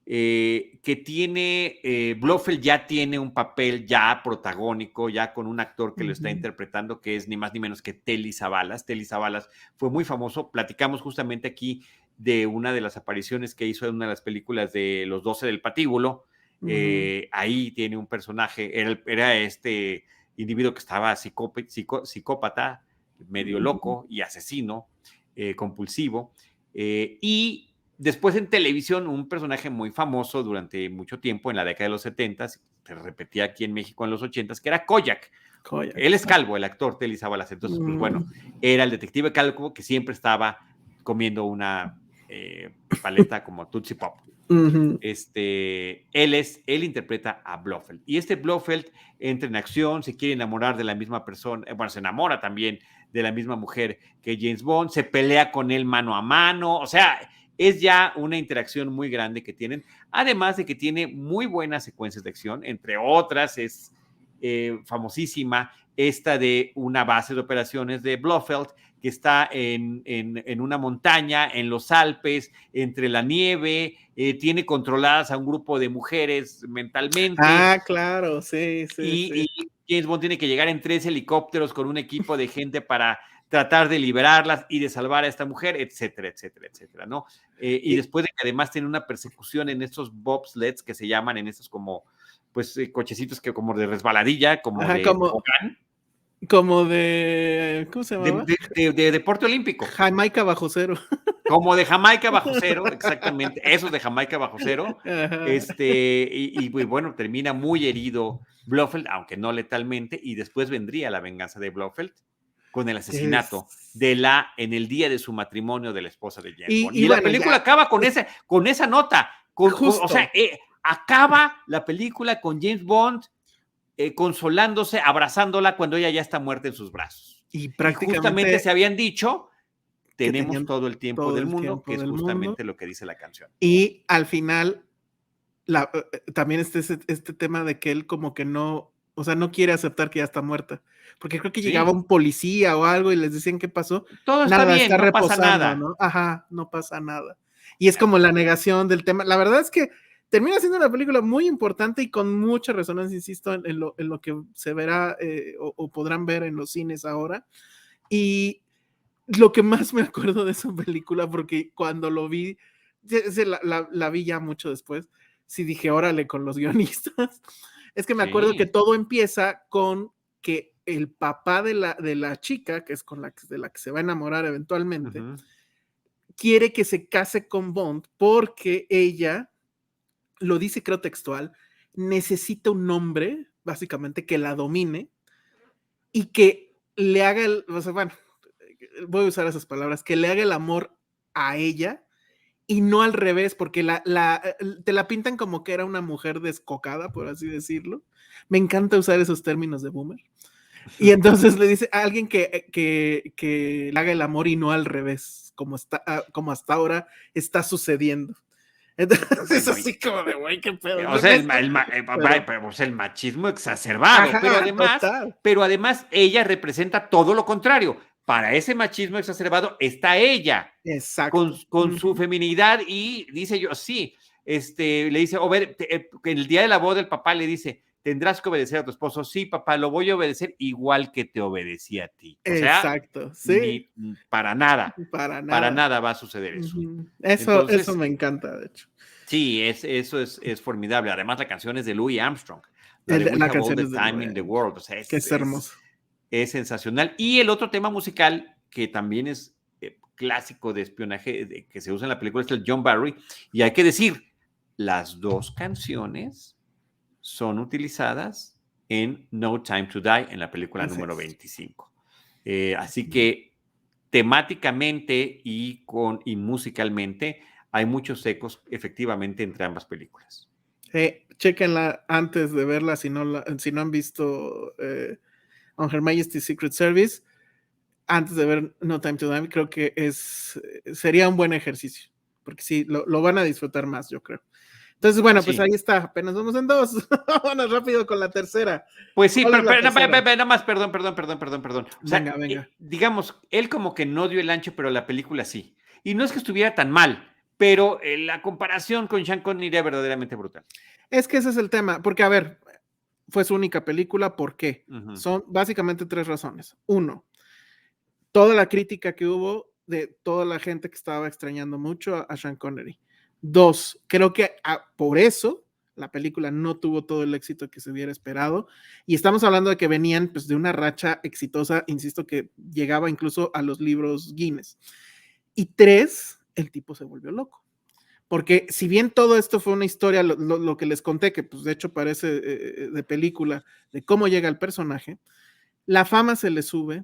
que tiene, Blofeld ya tiene un papel ya protagónico, ya con un actor que lo está Ujú. interpretando, que es ni más ni menos que Telly Savalas. Telly Savalas fue muy famoso. Platicamos justamente aquí de una de las apariciones que hizo en una de las películas de Los 12 del Patíbulo. Ujú. Ahí tiene un personaje, era este individuo que estaba psicópata, medio Ujú. loco y asesino compulsivo. Y después en televisión, un personaje muy famoso durante mucho tiempo, en la década de los 70, se repetía aquí en México en los 80, que era Kojak. Koyak, Él es exacto. calvo, el actor Telly Savalas. Entonces, pues Mm. bueno, era el detective calvo que siempre estaba comiendo una paleta como Tootsie Pop. Ujú. Él interpreta a Blofeld. Y este Blofeld entra en acción, se quiere enamorar de la misma persona, bueno, se enamora también de la misma mujer que James Bond, se pelea con él mano a mano, o sea, es ya una interacción muy grande que tienen, además de que tiene muy buenas secuencias de acción, entre otras es famosísima esta de una base de operaciones de Blofeld que está en una montaña, en los Alpes, entre la nieve, tiene controladas a un grupo de mujeres mentalmente Claro, sí, sí, sí. y James Bond tiene que llegar en 3 helicópteros con un equipo de gente para tratar de liberarlas y de salvar a esta mujer, etcétera, etcétera, etcétera, ¿no? Y Y después de que además tiene una persecución en estos bobsleds que se llaman, en estos como, pues, cochecitos que como de resbaladilla, como ajá, de tobogán, como de, ¿cómo se llamaba? de deporte olímpico. Jamaica bajo cero. Como de Jamaica bajo cero, exactamente, esos de Jamaica bajo cero, Ajá. bueno, termina muy herido Blofeld, aunque no letalmente, y después vendría la venganza de Blofeld con el asesinato Es- en el día de su matrimonio de la esposa de James Bond. y Y la bueno, película ya, acaba con esa nota, o sea, justo. acaba la película con James Bond consolándose, abrazándola cuando ella ya está muerta en sus brazos. Y Y justamente se prácticamente habían dicho que tenemos tenían todo el tiempo todo del el mundo, que tiempo es del mundo. justamente lo que dice la canción. Y al final, también este tema de que él como que no, o sea, no quiere aceptar que ya está muerta. Porque creo que llegaba Sí, un policía o algo y les decían qué pasó. todo está Nada, bien, está no pasa reposando, nada. ¿no? Ajá, no pasa nada. Y es como la negación del tema. La verdad es que termina siendo una película muy importante y con mucha resonancia, insisto, en lo que se verá o podrán ver en los cines ahora. Y lo que más me acuerdo de esa película, porque cuando lo vi, la vi ya mucho después, sí dije, órale, con los guionistas, es que me acuerdo que Sí. todo empieza con que el papá de la chica, que es de la que se va a enamorar eventualmente, Ujú. quiere que se case con Bond porque ella, lo dice creo textual, necesita un hombre, básicamente, que la domine y que le haga o sea, bueno, voy a usar esas palabras, que le haga el amor a ella y no al revés, porque te la pintan como que era una mujer descocada, por así decirlo. Me encanta usar esos términos de boomer. Y entonces le dice a alguien que le haga el amor y no al revés, como hasta ahora está sucediendo. Entonces es Bueno, así como de, güey, qué pedo. o sea, Pero, pues, el machismo exacerbado, ajá, total. pero además ella representa todo lo contrario. Para ese machismo exacerbado está ella Exacto. con su Ujú. feminidad y dice yo, sí, le dice, en el día de la boda el papá le dice, tendrás que obedecer a tu esposo. Sí, papá, lo voy a obedecer igual que te obedecí a ti. O sea, Exacto, sí, ni para para para nada. nada va a suceder eso. Ujú. Eso Entonces, me encanta, de hecho. sí, eso es formidable. Además, la canción es de Louis Armstrong, la de We La Have All canción the es de Time in the Loen, World. O sea, que es hermoso. es sensacional. Y el otro tema musical que también es clásico de espionaje que se usa en la película es el John Barry. Y hay que decir, las dos canciones son utilizadas en No Time to Die, en la película Así número es. 25. Así que temáticamente y musicalmente hay muchos ecos efectivamente entre ambas películas. Chéquenla antes de verla si no han visto On Her Majesty's Secret Service, antes de ver No Time to Die, creo que sería un buen ejercicio, porque sí, lo van a disfrutar más, yo creo. Entonces, bueno, pues Sí. ahí está, apenas vamos en dos. Vámonos rápido con la tercera. Pues sí, ¿Cuál es la tercera? nada más, perdón. O sea, Venga, venga. digamos, él como que no dio el ancho, pero la película sí. Y no es que estuviera tan mal, pero la comparación con Sean Connery era verdaderamente brutal. Es que ese es el tema, porque a ver, fue su única película, ¿por qué? Ujú. Son básicamente tres razones. Uno, toda la crítica que hubo de toda la gente que estaba extrañando mucho a Sean Connery. Dos, creo que por eso la película no tuvo todo el éxito que se hubiera esperado. Y estamos hablando de que venían pues, de una racha exitosa, insisto, que llegaba incluso a los libros Guinness. Y tres, el tipo se volvió loco. Porque si bien todo esto fue una historia, lo que les conté, que pues de hecho parece de película, de cómo llega el personaje, la fama se le sube,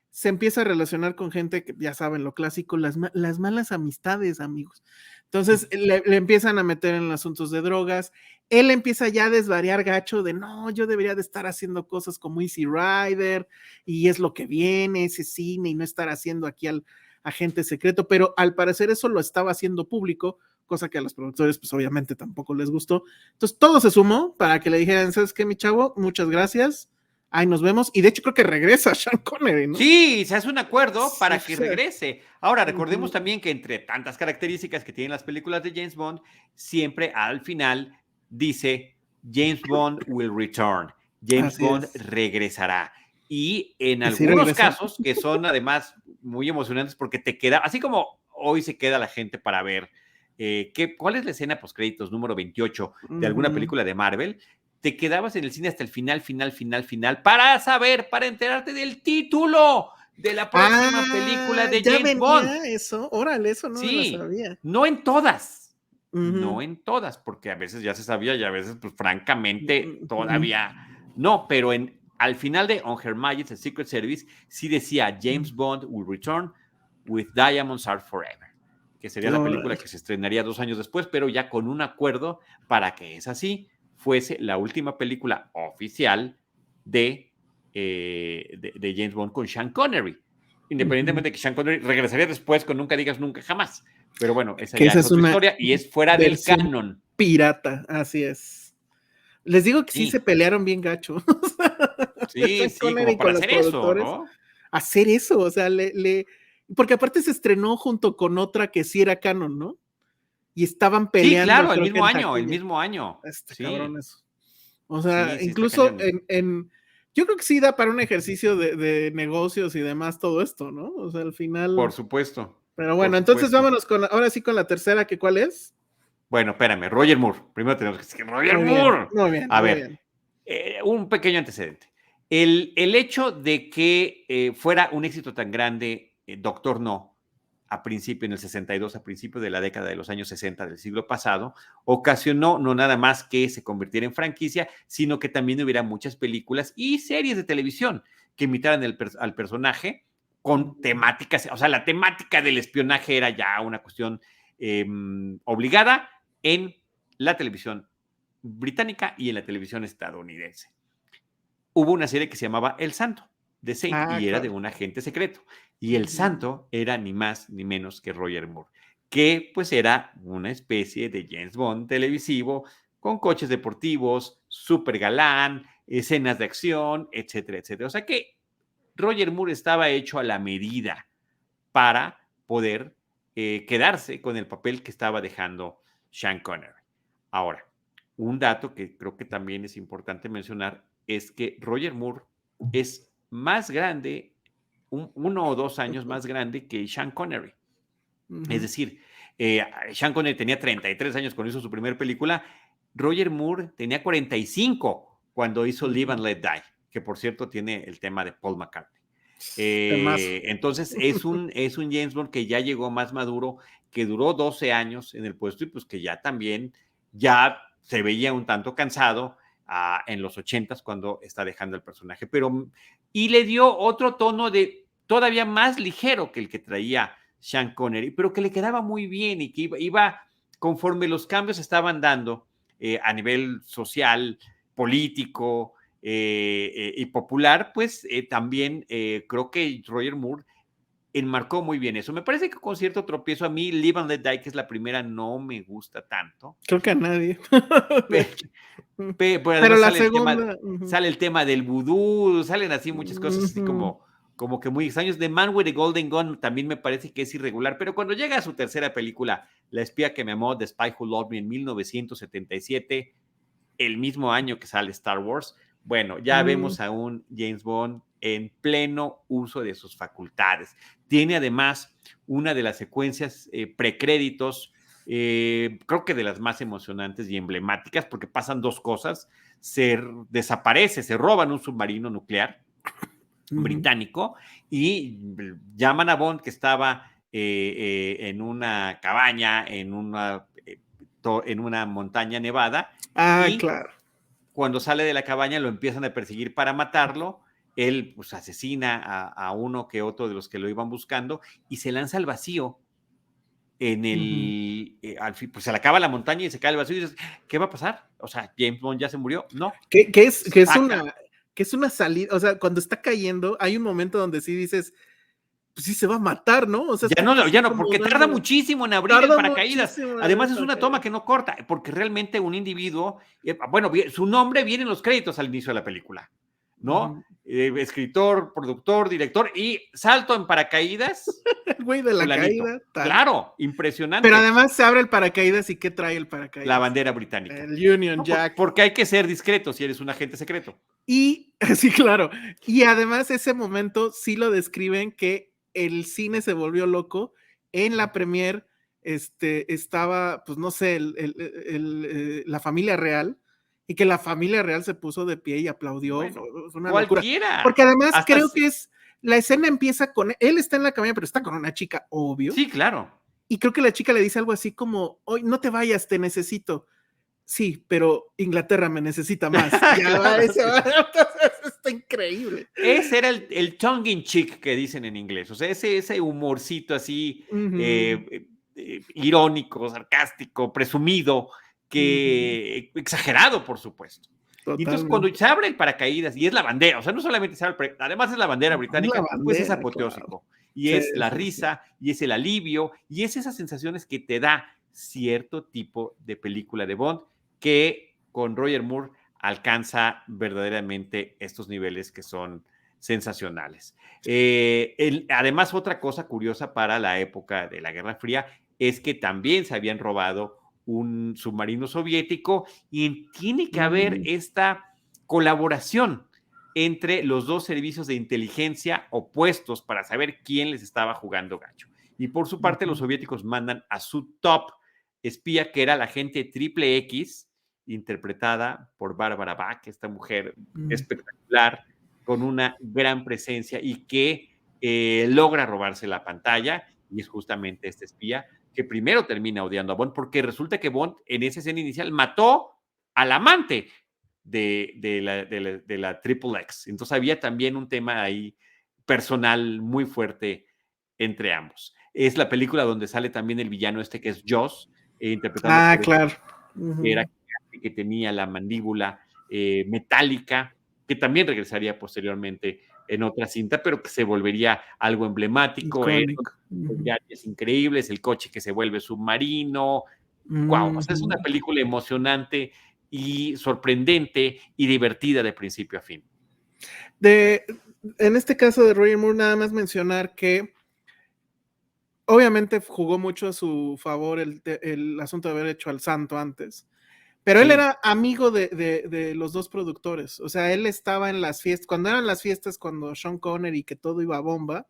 se empieza a relacionar con gente que ya saben lo clásico, las malas amistades, amigos. Entonces le empiezan a meter en asuntos de drogas, él empieza ya a desvariar gacho de no, yo debería de estar haciendo cosas como Easy Rider y es lo que viene, ese cine y no estar haciendo aquí al agente secreto, pero al parecer eso lo estaba haciendo público, cosa que a los productores pues obviamente tampoco les gustó. Entonces todo se sumó para que le dijeran, ¿sabes qué, mi chavo? Muchas gracias, ahí nos vemos. Y de hecho creo que regresa Sean Connery, ¿no? Sí, se hace un acuerdo Sí, para que sí. regrese. Ahora, recordemos Ujú. también que entre tantas características que tienen las películas de James Bond, siempre al final dice James Bond will return. James Así Bond es. regresará. Y en ¿Y si algunos regresa? casos, que son además muy emocionantes porque te queda, así como hoy se queda la gente para ver cuál es la escena postcréditos número 28 de alguna Ujú. película de Marvel, te quedabas en el cine hasta el final, para saber, para enterarte del título de la próxima película de Ya James Bond. venía eso. Órale, eso no me lo Sí, sabía. no en todas, Ujú. no en todas, porque a veces ya se sabía y a veces, pues francamente, Ujú. todavía no, pero al final de On Her Majesty's Secret Service sí decía James Bond will return with Diamonds Are Forever, que sería la película Órale. que se estrenaría 2 años después, pero ya con un acuerdo para que es así, fuese la última película oficial de James Bond con Sean Connery. Ujú. Independientemente de que Sean Connery regresaría después con Nunca Digas Nunca Jamás. Pero bueno, esa Que ya esa es es otra una historia y es fuera del versión canon. pirata, así es. Les digo que sí se Sí, pelearon bien gacho. sí, Sean sí, como Connery para con los hacer eso, productores. ¿no? Hacer eso, o sea, porque aparte se estrenó junto con otra que sí era canon, ¿no? Y estaban Sí, peleando, claro, creo que en el taquilla. mismo año. Está cabrón Sí, eso. O sea, sí, sí está incluso cañón. Yo creo que sí da para un ejercicio de negocios y demás todo esto, ¿no? O sea, al final. Por supuesto. Pero Por bueno, entonces supuesto. vámonos ahora sí con la tercera, que ¿cuál es? Bueno, espérame, Roger Moore. Primero tenemos que decir Roger Muy bien, Moore. muy bien, A muy ver, bien. un pequeño antecedente. El hecho de que fuera un éxito tan grande, Doctor No, a principio, en el 62, a principio de la década de los años 60 del siglo pasado, ocasionó no nada más que se convirtiera en franquicia, sino que también hubiera muchas películas y series de televisión que imitaran al personaje con temáticas, o sea, la temática del espionaje era ya una cuestión obligada en la televisión británica y en la televisión estadounidense. Hubo una serie que se llamaba El Santo, de Saint, Ah, y era de claro. un agente secreto. Y el santo era ni más ni menos que Roger Moore, que pues era una especie de James Bond televisivo, con coches deportivos, súper galán, escenas de acción, etcétera, etcétera. O sea que Roger Moore estaba hecho a la medida para poder quedarse con el papel que estaba dejando Sean Connery. Ahora, un dato que creo que también es importante mencionar es que Roger Moore es más grande, 1 o 2 años más grande que Sean Connery. Es decir, Sean Connery tenía 33 años cuando hizo su primera película, Roger Moore tenía 45 cuando hizo Live and Let Die, que por cierto tiene el tema de Paul McCartney. Temazo. Entonces es un James Bond que ya llegó más maduro, que duró 12 años en el puesto y pues que ya también ya se veía un tanto cansado en los 80s cuando está dejando el personaje, pero y le dio otro tono de todavía más ligero que el que traía Sean Connery, pero que le quedaba muy bien y que iba conforme los cambios estaban dando a nivel social, político, y popular, pues también creo que Roger Moore enmarcó muy bien eso. Me parece que con cierto tropiezo a mí Live and Let Die, que es la primera, no me gusta tanto. Creo que a nadie. Pero Pero además la segunda. sale el tema del vudú, salen así muchas cosas así como que muy extraños. The Man with the Golden Gun también me parece que es irregular, pero cuando llega a su tercera película, La espía que me amó, The Spy Who Loved Me, en 1977, el mismo año que sale Star Wars, bueno, ya vemos a un James Bond en pleno uso de sus facultades. Tiene además una de las secuencias precréditos, creo que de las más emocionantes y emblemáticas, porque pasan dos cosas. Desaparece, se roban un submarino nuclear británico y llaman a Bond, que estaba en una cabaña, en una montaña nevada, Ah, y claro. cuando sale de la cabaña lo empiezan a perseguir para matarlo. Él pues asesina a uno que otro de los que lo iban buscando y se lanza al vacío al fin, pues se le acaba la montaña y se cae al vacío y dices, ¿qué va a pasar? O sea, James Bond ya se murió. No. Que Saca. es una salida, o sea, cuando está cayendo, hay un momento donde sí dices, pues sí se va a matar, ¿no? O sea, Ya está no, casi ya no, como porque tarda dándole. muchísimo en abrir el Tarda paracaídas. muchísimo en abrir Además, el es una toma paracaídas. que no corta, porque realmente un individuo, bueno, su nombre viene en los créditos al inicio de la película, ¿no? Escritor, productor, director, y salto en paracaídas, El güey de la fulanito. caída, tal. Claro, Pero impresionante. además se abre el paracaídas y ¿qué trae el La paracaídas? bandera británica. El Union No, Jack. porque hay que ser discreto si eres un agente secreto. Y, sí, claro. Y además ese momento sí lo describen que el cine se volvió loco. En la premier estaba, pues no sé, la familia real, y que la familia real se puso de pie y aplaudió. Bueno, Fue una locura. cualquiera. Porque además Hasta creo que la escena empieza con, él está en la cabaña, pero está con una chica, obvio. sí, claro. Y creo que la chica le dice algo así como, hoy no te vayas, te necesito. Sí, pero Inglaterra me necesita más. Ya va, claro, eso sí. está increíble. Ese era el tongue in cheek que dicen en inglés, o sea, ese humorcito así irónico, sarcástico, presumido, que exagerado, por supuesto. Y entonces cuando Totalmente. se abre el paracaídas y es la bandera, o sea, no solamente se abre, además es la bandera Es la británica, pues es bandera, claro. apoteósico. Y Sí, es la sí, sí. risa, y es el alivio, y es esas sensaciones que te da cierto tipo de película de Bond que con Roger Moore alcanza verdaderamente estos niveles que son sensacionales. Además, otra cosa curiosa para la época de la Guerra Fría es que también se habían robado un submarino soviético y tiene que haber esta colaboración entre los dos servicios de inteligencia opuestos para saber quién les estaba jugando gacho. Y por su parte, los soviéticos mandan a su top espía, que era la agente Triple X, interpretada por Bárbara Bach, esta mujer espectacular, con una gran presencia y que logra robarse la pantalla, y es justamente este espía que primero termina odiando a Bond, porque resulta que Bond en esa escena inicial mató al amante de la Triple X. Entonces había también un tema ahí personal muy fuerte entre ambos. Es la película donde sale también el villano este que es Joss, interpretado por claro. que era que tenía la mandíbula metálica, que también regresaría posteriormente en otra cinta, pero que se volvería algo emblemático. Viajes increíbles, el coche que se vuelve submarino. Wow, o sea, es una película emocionante y sorprendente y divertida de principio a fin. En este caso de Roger Moore, nada más mencionar que obviamente jugó mucho a su favor el asunto de haber hecho al santo antes, pero él era amigo de los dos productores. O sea, él estaba en las fiestas, cuando eran las fiestas, cuando Sean Connery, que todo iba a bomba,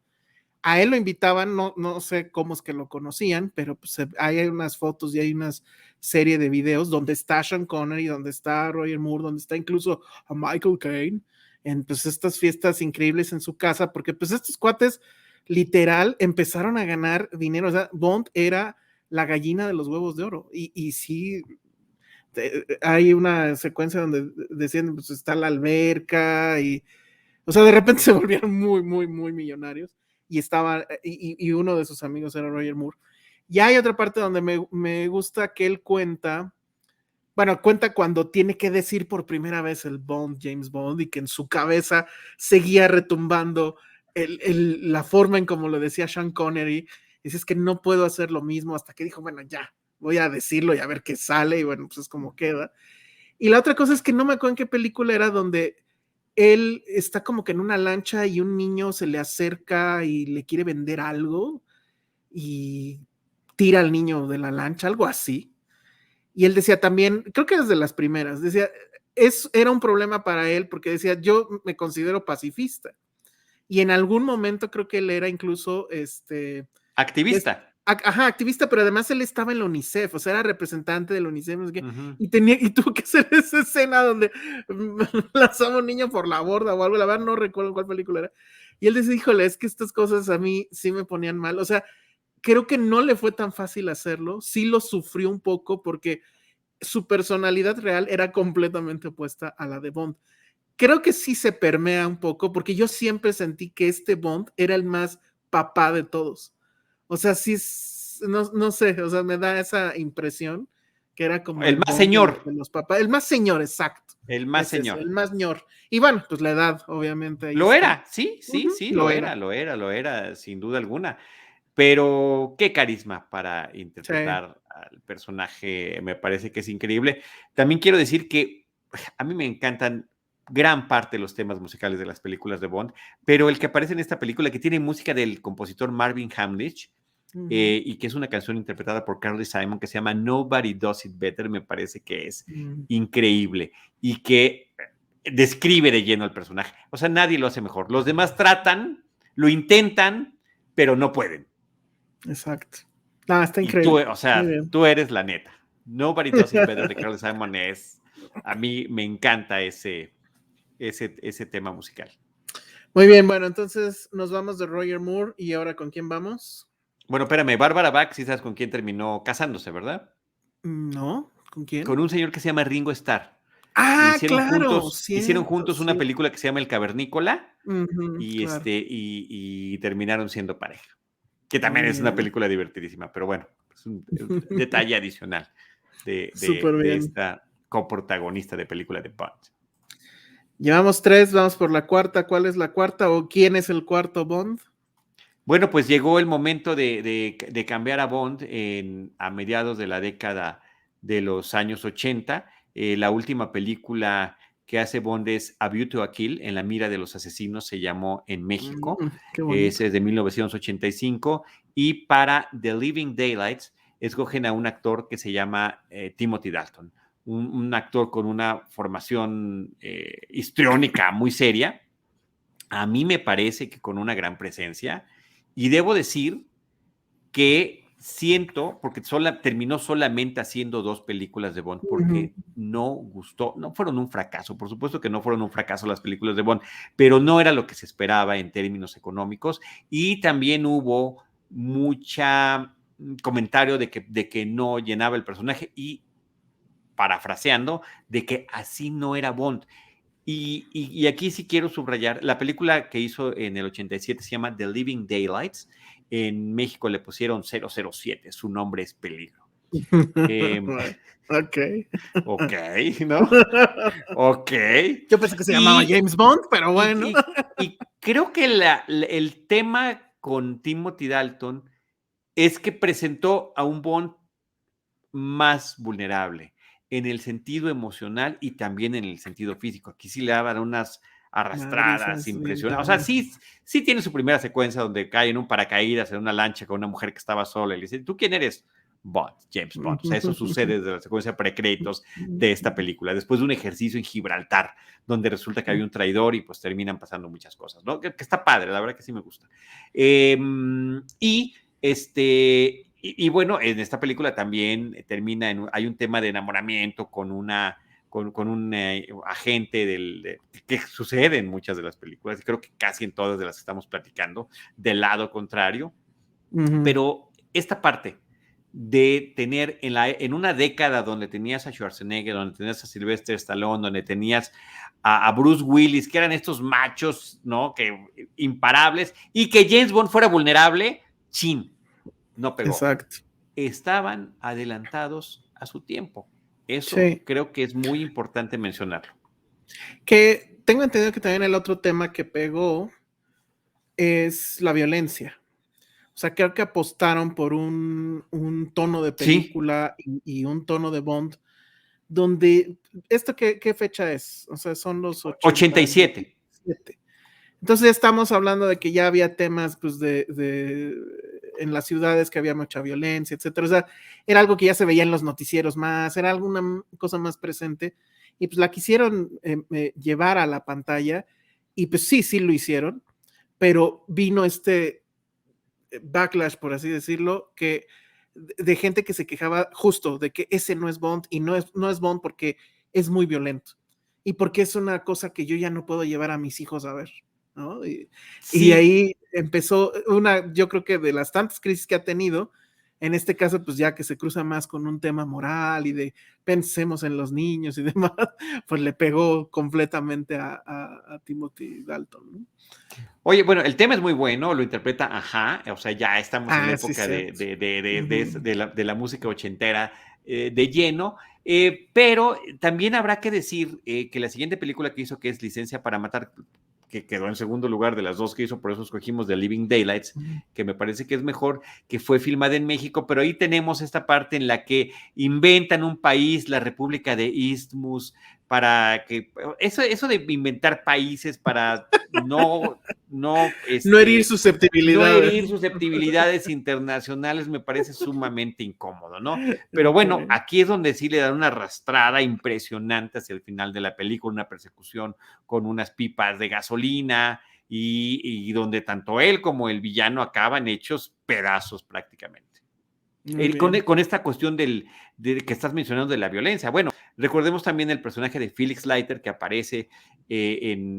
a él lo invitaban, no sé cómo es que lo conocían, pero pues hay unas fotos y hay una serie de videos donde está Sean Connery, donde está Roger Moore, donde está incluso a Michael Caine, en pues estas fiestas increíbles en su casa, porque pues estos cuates literal empezaron a ganar dinero. O sea, Bond era la gallina de los huevos de oro, y sí, hay una secuencia donde decían, pues está la alberca, y o sea, de repente se volvieron muy millonarios, y estaba, y uno de sus amigos era Roger Moore. Y hay otra parte donde me gusta que él cuenta cuando tiene que decir por primera vez el Bond, James Bond, y que en su cabeza seguía retumbando la forma en como lo decía Sean Connery. Dice, es que no puedo hacer lo mismo, hasta que dijo, bueno, ya, voy a decirlo y a ver qué sale, y bueno, pues es como queda. Y la otra cosa es que no me acuerdo en qué película era, donde él está como que en una lancha y un niño se le acerca y le quiere vender algo y tira al niño de la lancha, algo así. Y él decía también, creo que desde las primeras, decía, era un problema para él, porque decía, yo me considero pacifista. Y en algún momento creo que él era incluso activista. Activista, pero además él estaba en la UNICEF, o sea, era representante de la UNICEF, no sé qué, y tuvo que hacer esa escena donde lanzaba un niño por la borda o algo, la verdad no recuerdo cuál película era. Y él decía, híjole, es que estas cosas a mí sí me ponían mal. O sea, creo que no le fue tan fácil hacerlo, sí lo sufrió un poco, porque su personalidad real era completamente opuesta a la de Bond. Creo que sí se permea un poco, porque yo siempre sentí que este Bond era el más papá de todos. O sea, sí, no sé, o sea, me da esa impresión que era como el más Bond señor. de los papás. El más señor, exacto. El más señor. El más ñor. Y bueno, pues la edad, obviamente. Ahí lo está. era, sí, lo era, sin duda alguna. Pero qué carisma para interpretar al personaje, me parece que es increíble. También quiero decir que a mí me encantan gran parte de los temas musicales de las películas de Bond, pero el que aparece en esta película, que tiene música del compositor Marvin Hamlisch, y que es una canción interpretada por Carly Simon, que se llama Nobody Does It Better, me parece que es increíble, y que describe de lleno al personaje. O sea, nadie lo hace mejor. Los demás tratan, lo intentan, pero no pueden. Exacto. Está increíble. Y tú, o sea, tú eres la neta. Nobody Does It Better de Carly Simon a mí me encanta ese tema musical. Muy bien, bueno, entonces nos vamos de Roger Moore, y ahora ¿con quién vamos? Bueno, espérame, Bárbara Bach, sí sabes con quién terminó casándose, ¿verdad? No, ¿con quién? Con un señor que se llama Ringo Starr. Claro, hicieron juntos una película que se llama El Cavernícola, claro. y terminaron siendo pareja. Que también es una película divertidísima, pero bueno, es un detalle adicional de esta coprotagonista de película de Bond. Llevamos 3, vamos por la cuarta. ¿Cuál es la cuarta, o quién es el cuarto Bond? Bueno, pues llegó el momento de cambiar a Bond a mediados de la década de los años 80. La última película que hace Bond es A View to a Kill, en la mira de los asesinos, se llamó en México. Ese es de 1985. Y para The Living Daylights escogen a un actor que se llama Timothy Dalton. un actor con una formación histriónica muy seria, a mí me parece que con una gran presencia, y debo decir que siento, porque terminó solamente haciendo 2 películas de Bond, porque no gustó, no fueron un fracaso, por supuesto que no fueron un fracaso las películas de Bond, pero no era lo que se esperaba en términos económicos, y también hubo mucha comentario de que no llenaba el personaje, y parafraseando, de que así no era Bond. Y aquí sí quiero subrayar, la película que hizo en el 87 se llama The Living Daylights. En México le pusieron 007, su nombre es Peligro. Ok. Ok, ¿no? Ok. Yo pensé que se llamaba James Bond, pero bueno. Y creo que el tema con Timothy Dalton es que presentó a un Bond más vulnerable en el sentido emocional y también en el sentido físico. Aquí sí le daban unas arrastradas Madrizas, impresionantes. O sea, sí tiene su primera secuencia donde cae en un paracaídas en una lancha con una mujer que estaba sola y le dice, ¿tú quién eres? Bond, James Bond. O sea, eso sucede desde la secuencia precréditos de esta película, después de un ejercicio en Gibraltar, donde resulta que hay un traidor y pues terminan pasando muchas cosas, ¿no? Que está padre, la verdad que sí me gusta. Y bueno, en esta película también hay un tema de enamoramiento con un agente que sucede en muchas de las películas, creo que casi en todas de las que estamos platicando, del lado contrario, pero esta parte de tener en una década donde tenías a Schwarzenegger, donde tenías a Sylvester Stallone, donde tenías a Bruce Willis, que eran estos machos, ¿no? Que imparables, y que James Bond fuera vulnerable, chin, no pegó. Exacto. Estaban adelantados a su tiempo. Eso Sí. creo que es muy importante mencionarlo. Que tengo entendido que también el otro tema que pegó es la violencia. O sea, creo que apostaron por un tono de película y un tono de Bond, donde, ¿esto qué fecha es? O sea, son los 87. Entonces estamos hablando de que ya había temas, pues, en las ciudades que había mucha violencia, etcétera. O sea, era algo que ya se veía en los noticieros más, era alguna cosa más presente, y pues la quisieron llevar a la pantalla, y pues sí lo hicieron, pero vino este backlash, por así decirlo, que de gente que se quejaba justo de que ese no es Bond, y no es Bond porque es muy violento, y porque es una cosa que yo ya no puedo llevar a mis hijos a ver, ¿no? Y ahí empezó yo creo que de las tantas crisis que ha tenido, en este caso, pues ya que se cruza más con un tema moral y de pensemos en los niños y demás, pues le pegó completamente a Timothy Dalton, ¿no? Oye, bueno, el tema es muy bueno, lo interpreta Ajá, o sea, ya estamos en la Sí, época cierto. de la música ochentera de lleno, pero también habrá que decir que la siguiente película que hizo, que es Licencia para Matar, que quedó en segundo lugar de las 2 que hizo, por eso escogimos The Living Daylights, que me parece que es mejor, que fue filmada en México, pero ahí tenemos esta parte en la que inventan un país, la República de Isthmus, para que eso de inventar países para no no herir susceptibilidades. susceptibilidades internacionales me parece sumamente incómodo, ¿no? Pero bueno, aquí es donde sí le dan una arrastrada impresionante hacia el final de la película, una persecución con unas pipas de gasolina y donde tanto él como el villano acaban hechos pedazos prácticamente. Con esta cuestión de que estás mencionando de la violencia. Bueno, recordemos también el personaje de Felix Leiter que aparece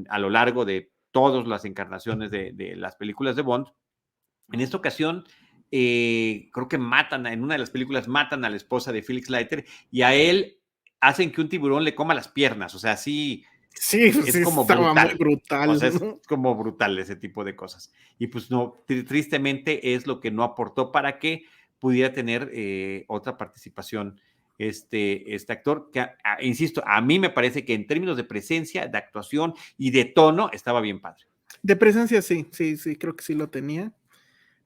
a lo largo de todas las encarnaciones de las películas de Bond. En esta ocasión, creo que en una de las películas matan a la esposa de Felix Leiter y a él hacen que un tiburón le coma las piernas. O sea, sí, es como estaba muy brutal. brutal. O sea, es como brutal ese tipo de cosas. Y pues no, tristemente es lo que no aportó para que pudiera tener otra participación este actor, que insisto, a mí me parece que en términos de presencia, de actuación y de tono, estaba bien padre. De presencia sí, creo que sí lo tenía.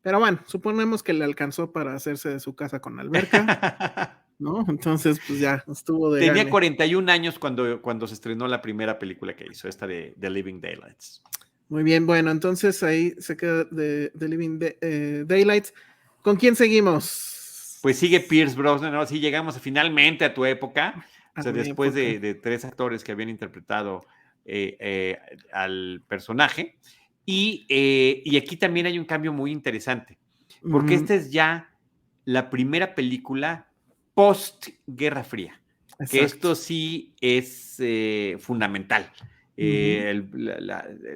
Pero bueno, suponemos que le alcanzó para hacerse de su casa con alberca, ¿no? Entonces, pues ya, estuvo de Tenía gane. 41 años cuando se estrenó la primera película que hizo, esta de The Living Daylights. Muy bien, bueno, entonces ahí se queda de Living Daylights. ¿Con quién seguimos? Pues sigue Pierce Brosnan, ¿no? Sí, llegamos finalmente a tu época, O a sea, mi después época. de 3 actores que habían interpretado al personaje. Y aquí también hay un cambio muy interesante, porque Ujú, esta es ya la primera película post-Guerra Fría, que exacto. esto sí es fundamental. Ujú,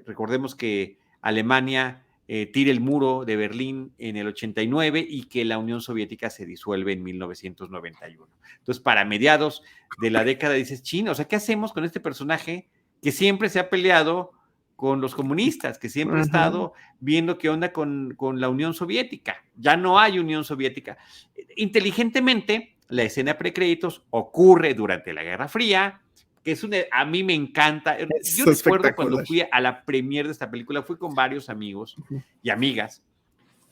Recordemos que Alemania tira el muro de Berlín en el 89 y que la Unión Soviética se disuelve en 1991. Entonces, para mediados de la década dices, chino, o sea, ¿qué hacemos con este personaje que siempre se ha peleado con los comunistas, que siempre ha ajá, estado viendo qué onda con la Unión Soviética? Ya no hay Unión Soviética. Inteligentemente, la escena precréditos ocurre durante la Guerra Fría, que a mí me encanta. Yo es recuerdo cuando espectacular. fui a la premiere de esta película, fui con varios amigos Ujú. y amigas,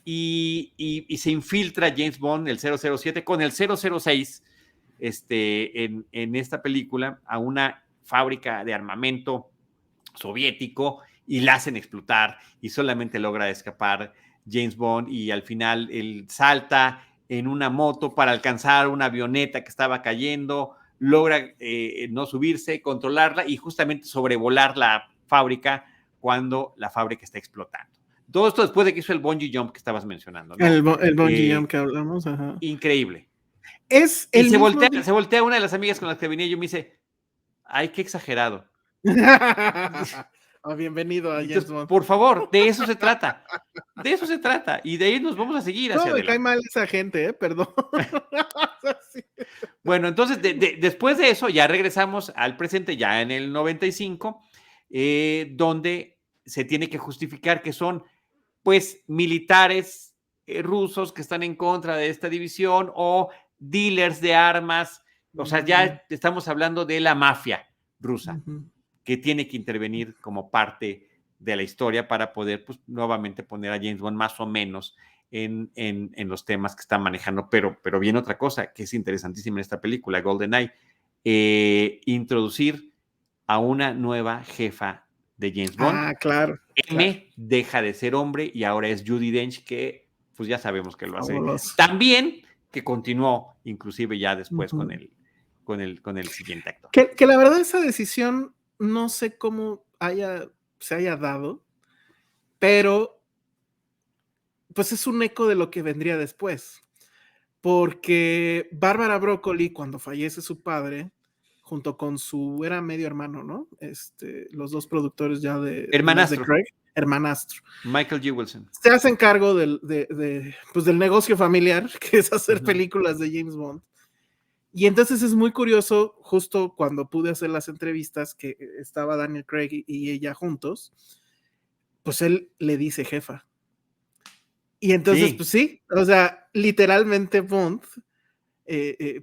y se infiltra James Bond, el 007, con el 006 en esta película a una fábrica de armamento soviético y la hacen explotar y solamente logra escapar James Bond y al final él salta en una moto para alcanzar una avioneta que estaba cayendo, logra no subirse, controlarla y justamente sobrevolar la fábrica cuando la fábrica está explotando. Todo esto después de que hizo el bungee jump que estabas mencionando, ¿no? El bungee jump que hablamos, ajá. Increíble. Es Y el mismo día. se voltea una de las amigas con las que venía y yo me dice, ay, qué exagerado. Oh, bienvenido a Y James entonces, Bond. por favor, de eso se trata. De eso se trata. Y de ahí nos vamos a seguir hacia No, me cae adelante. mal esa gente, perdón. O sea, sí. Bueno, entonces, después de eso, ya regresamos al presente, ya en el 95, donde se tiene que justificar que son, pues, militares rusos que están en contra de esta división o dealers de armas. O sea, Mm, ya estamos hablando de la mafia rusa, ujú. que tiene que intervenir como parte de la historia para poder pues, nuevamente poner a James Bond más o menos en los temas que están manejando. Pero viene otra cosa que es interesantísima en esta película, GoldenEye, introducir a una nueva jefa de James Bond. Ah, claro, claro. M deja de ser hombre y ahora es Judi Dench, que pues ya sabemos que lo hace Fabuloso. tan bien que continuó inclusive ya después Ujú. con el siguiente actor. Que la verdad esa decisión no sé cómo se haya dado, pero pues es un eco de lo que vendría después. Porque Bárbara Broccoli, cuando fallece su padre, junto con su, era medio hermano, ¿no? Los dos productores ya de las de Hermanastro, Craig, hermanastro, Michael G. Wilson. se hacen cargo pues del negocio familiar, que es Uh hacer -huh. películas de James Bond. Y entonces es muy curioso, justo cuando pude hacer las entrevistas, que estaba Daniel Craig y ella juntos, pues él le dice jefa. Y entonces, pues Sí, sí, o sea, literalmente Bond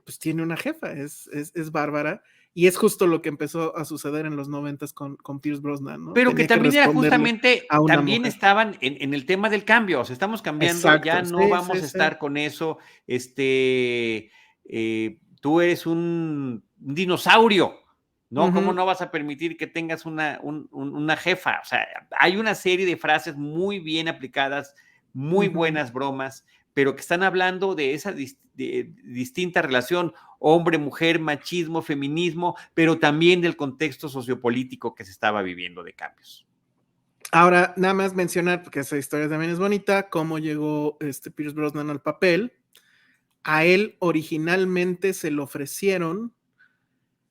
pues tiene una jefa, es Bárbara, y es justo lo que empezó a suceder en los 90 con Pierce Brosnan, ¿no? pero que Tenía que también era responderle justamente, a una también mujer. estaban el tema del cambio, o sea, estamos cambiando, ya Exacto, no sí, vamos sí, a sí. estar con eso, tú eres un dinosaurio, ¿no? ¿Cómo Ujú, no vas a permitir que tengas una jefa? O sea, hay una serie de frases muy bien aplicadas, muy ujú. buenas bromas, pero que están hablando de esa distinta relación hombre-mujer, machismo, feminismo, pero también del contexto sociopolítico que se estaba viviendo de cambios. Ahora, nada más mencionar, porque esa historia también es bonita, cómo llegó Pierce Brosnan al papel. A él originalmente se le ofrecieron.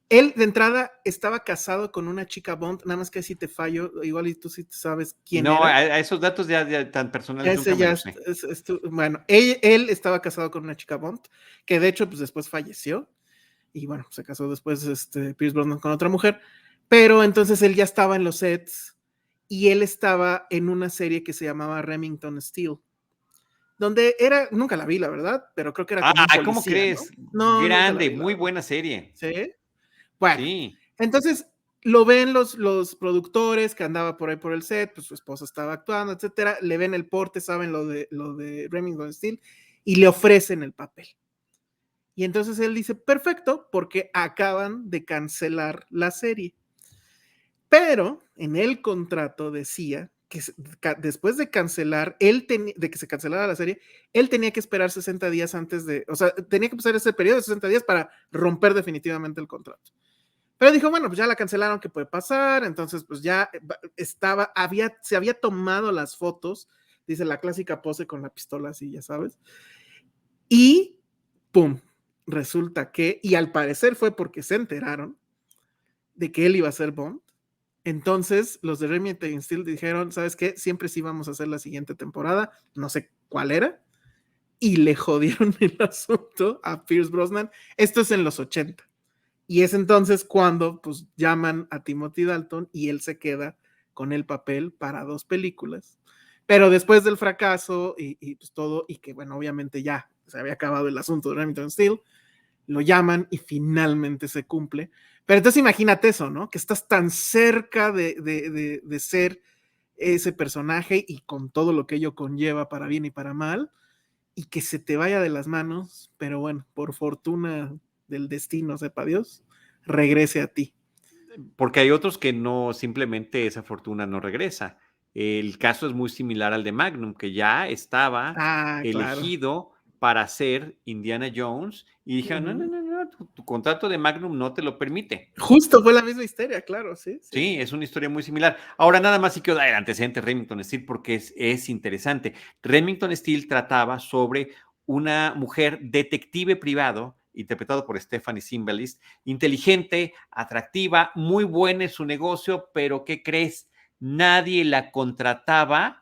Él de entrada estaba casado con una chica Bond, nada más que si te fallo, igual y tú sí sabes quién No, era. a esos datos ya tan personales nunca Ese me ya los sé. bueno, él estaba casado con una chica Bond, que de hecho, pues después falleció, y bueno, se casó después Pierce Brosnan con otra mujer, pero entonces él ya estaba en los sets, y él estaba en una serie que se llamaba Remington Steel, donde era, nunca la vi, la verdad, pero creo que era como un Ah, ¿cómo policía, ¿no? crees? No, nunca la Grande, vi, la muy verdad. buena serie. ¿Sí? Bueno, Sí, entonces lo ven los productores que andaba por ahí por el set, pues su esposa estaba actuando, etcétera, le ven el porte, saben lo de Remington Steel y le ofrecen el papel. Y entonces él dice, perfecto, porque acaban de cancelar la serie. Pero en el contrato decía que después de cancelar, de que se cancelara la serie, él tenía que esperar 60 días antes de, o sea, tenía que pasar ese periodo de 60 días para romper definitivamente el contrato. Pero dijo, bueno, pues ya la cancelaron, ¿qué puede pasar? Entonces, pues ya se había tomado las fotos, dice la clásica pose con la pistola así, ya sabes, y ¡pum! Resulta que, y al parecer fue porque se enteraron de que él iba a ser Bond. Entonces, los de Remington Steele dijeron, ¿sabes qué? Siempre sí vamos a hacer la siguiente temporada, no sé cuál era, y le jodieron el asunto a Pierce Brosnan. Esto es en los 80. Y es entonces cuando pues llaman a Timothy Dalton y él se queda con el papel para 2 películas. Pero después del fracaso y pues todo, y que bueno, obviamente ya se había acabado el asunto de Remington Steele, lo llaman y finalmente se cumple. Pero entonces imagínate eso, ¿no? Que estás tan cerca de ser ese personaje y con todo lo que ello conlleva para bien y para mal, y que se te vaya de las manos, pero bueno, por fortuna del destino, sepa Dios, regrese a ti. Porque hay otros que no, simplemente esa fortuna no regresa. El caso es muy similar al de Magnum, que ya estaba Claro. elegido para ser Indiana Jones y dijeron, no, no, no, no, tu contrato de Magnum no te lo permite. Justo fue la misma historia, claro, sí. Sí, es una historia muy similar. Ahora nada más sí quiero dar el antecedente de Remington Steele porque es interesante. Remington Steele trataba sobre una mujer detective privado, interpretado por Stephanie Zimbalist, inteligente, atractiva, muy buena en su negocio, pero ¿qué crees? Nadie la contrataba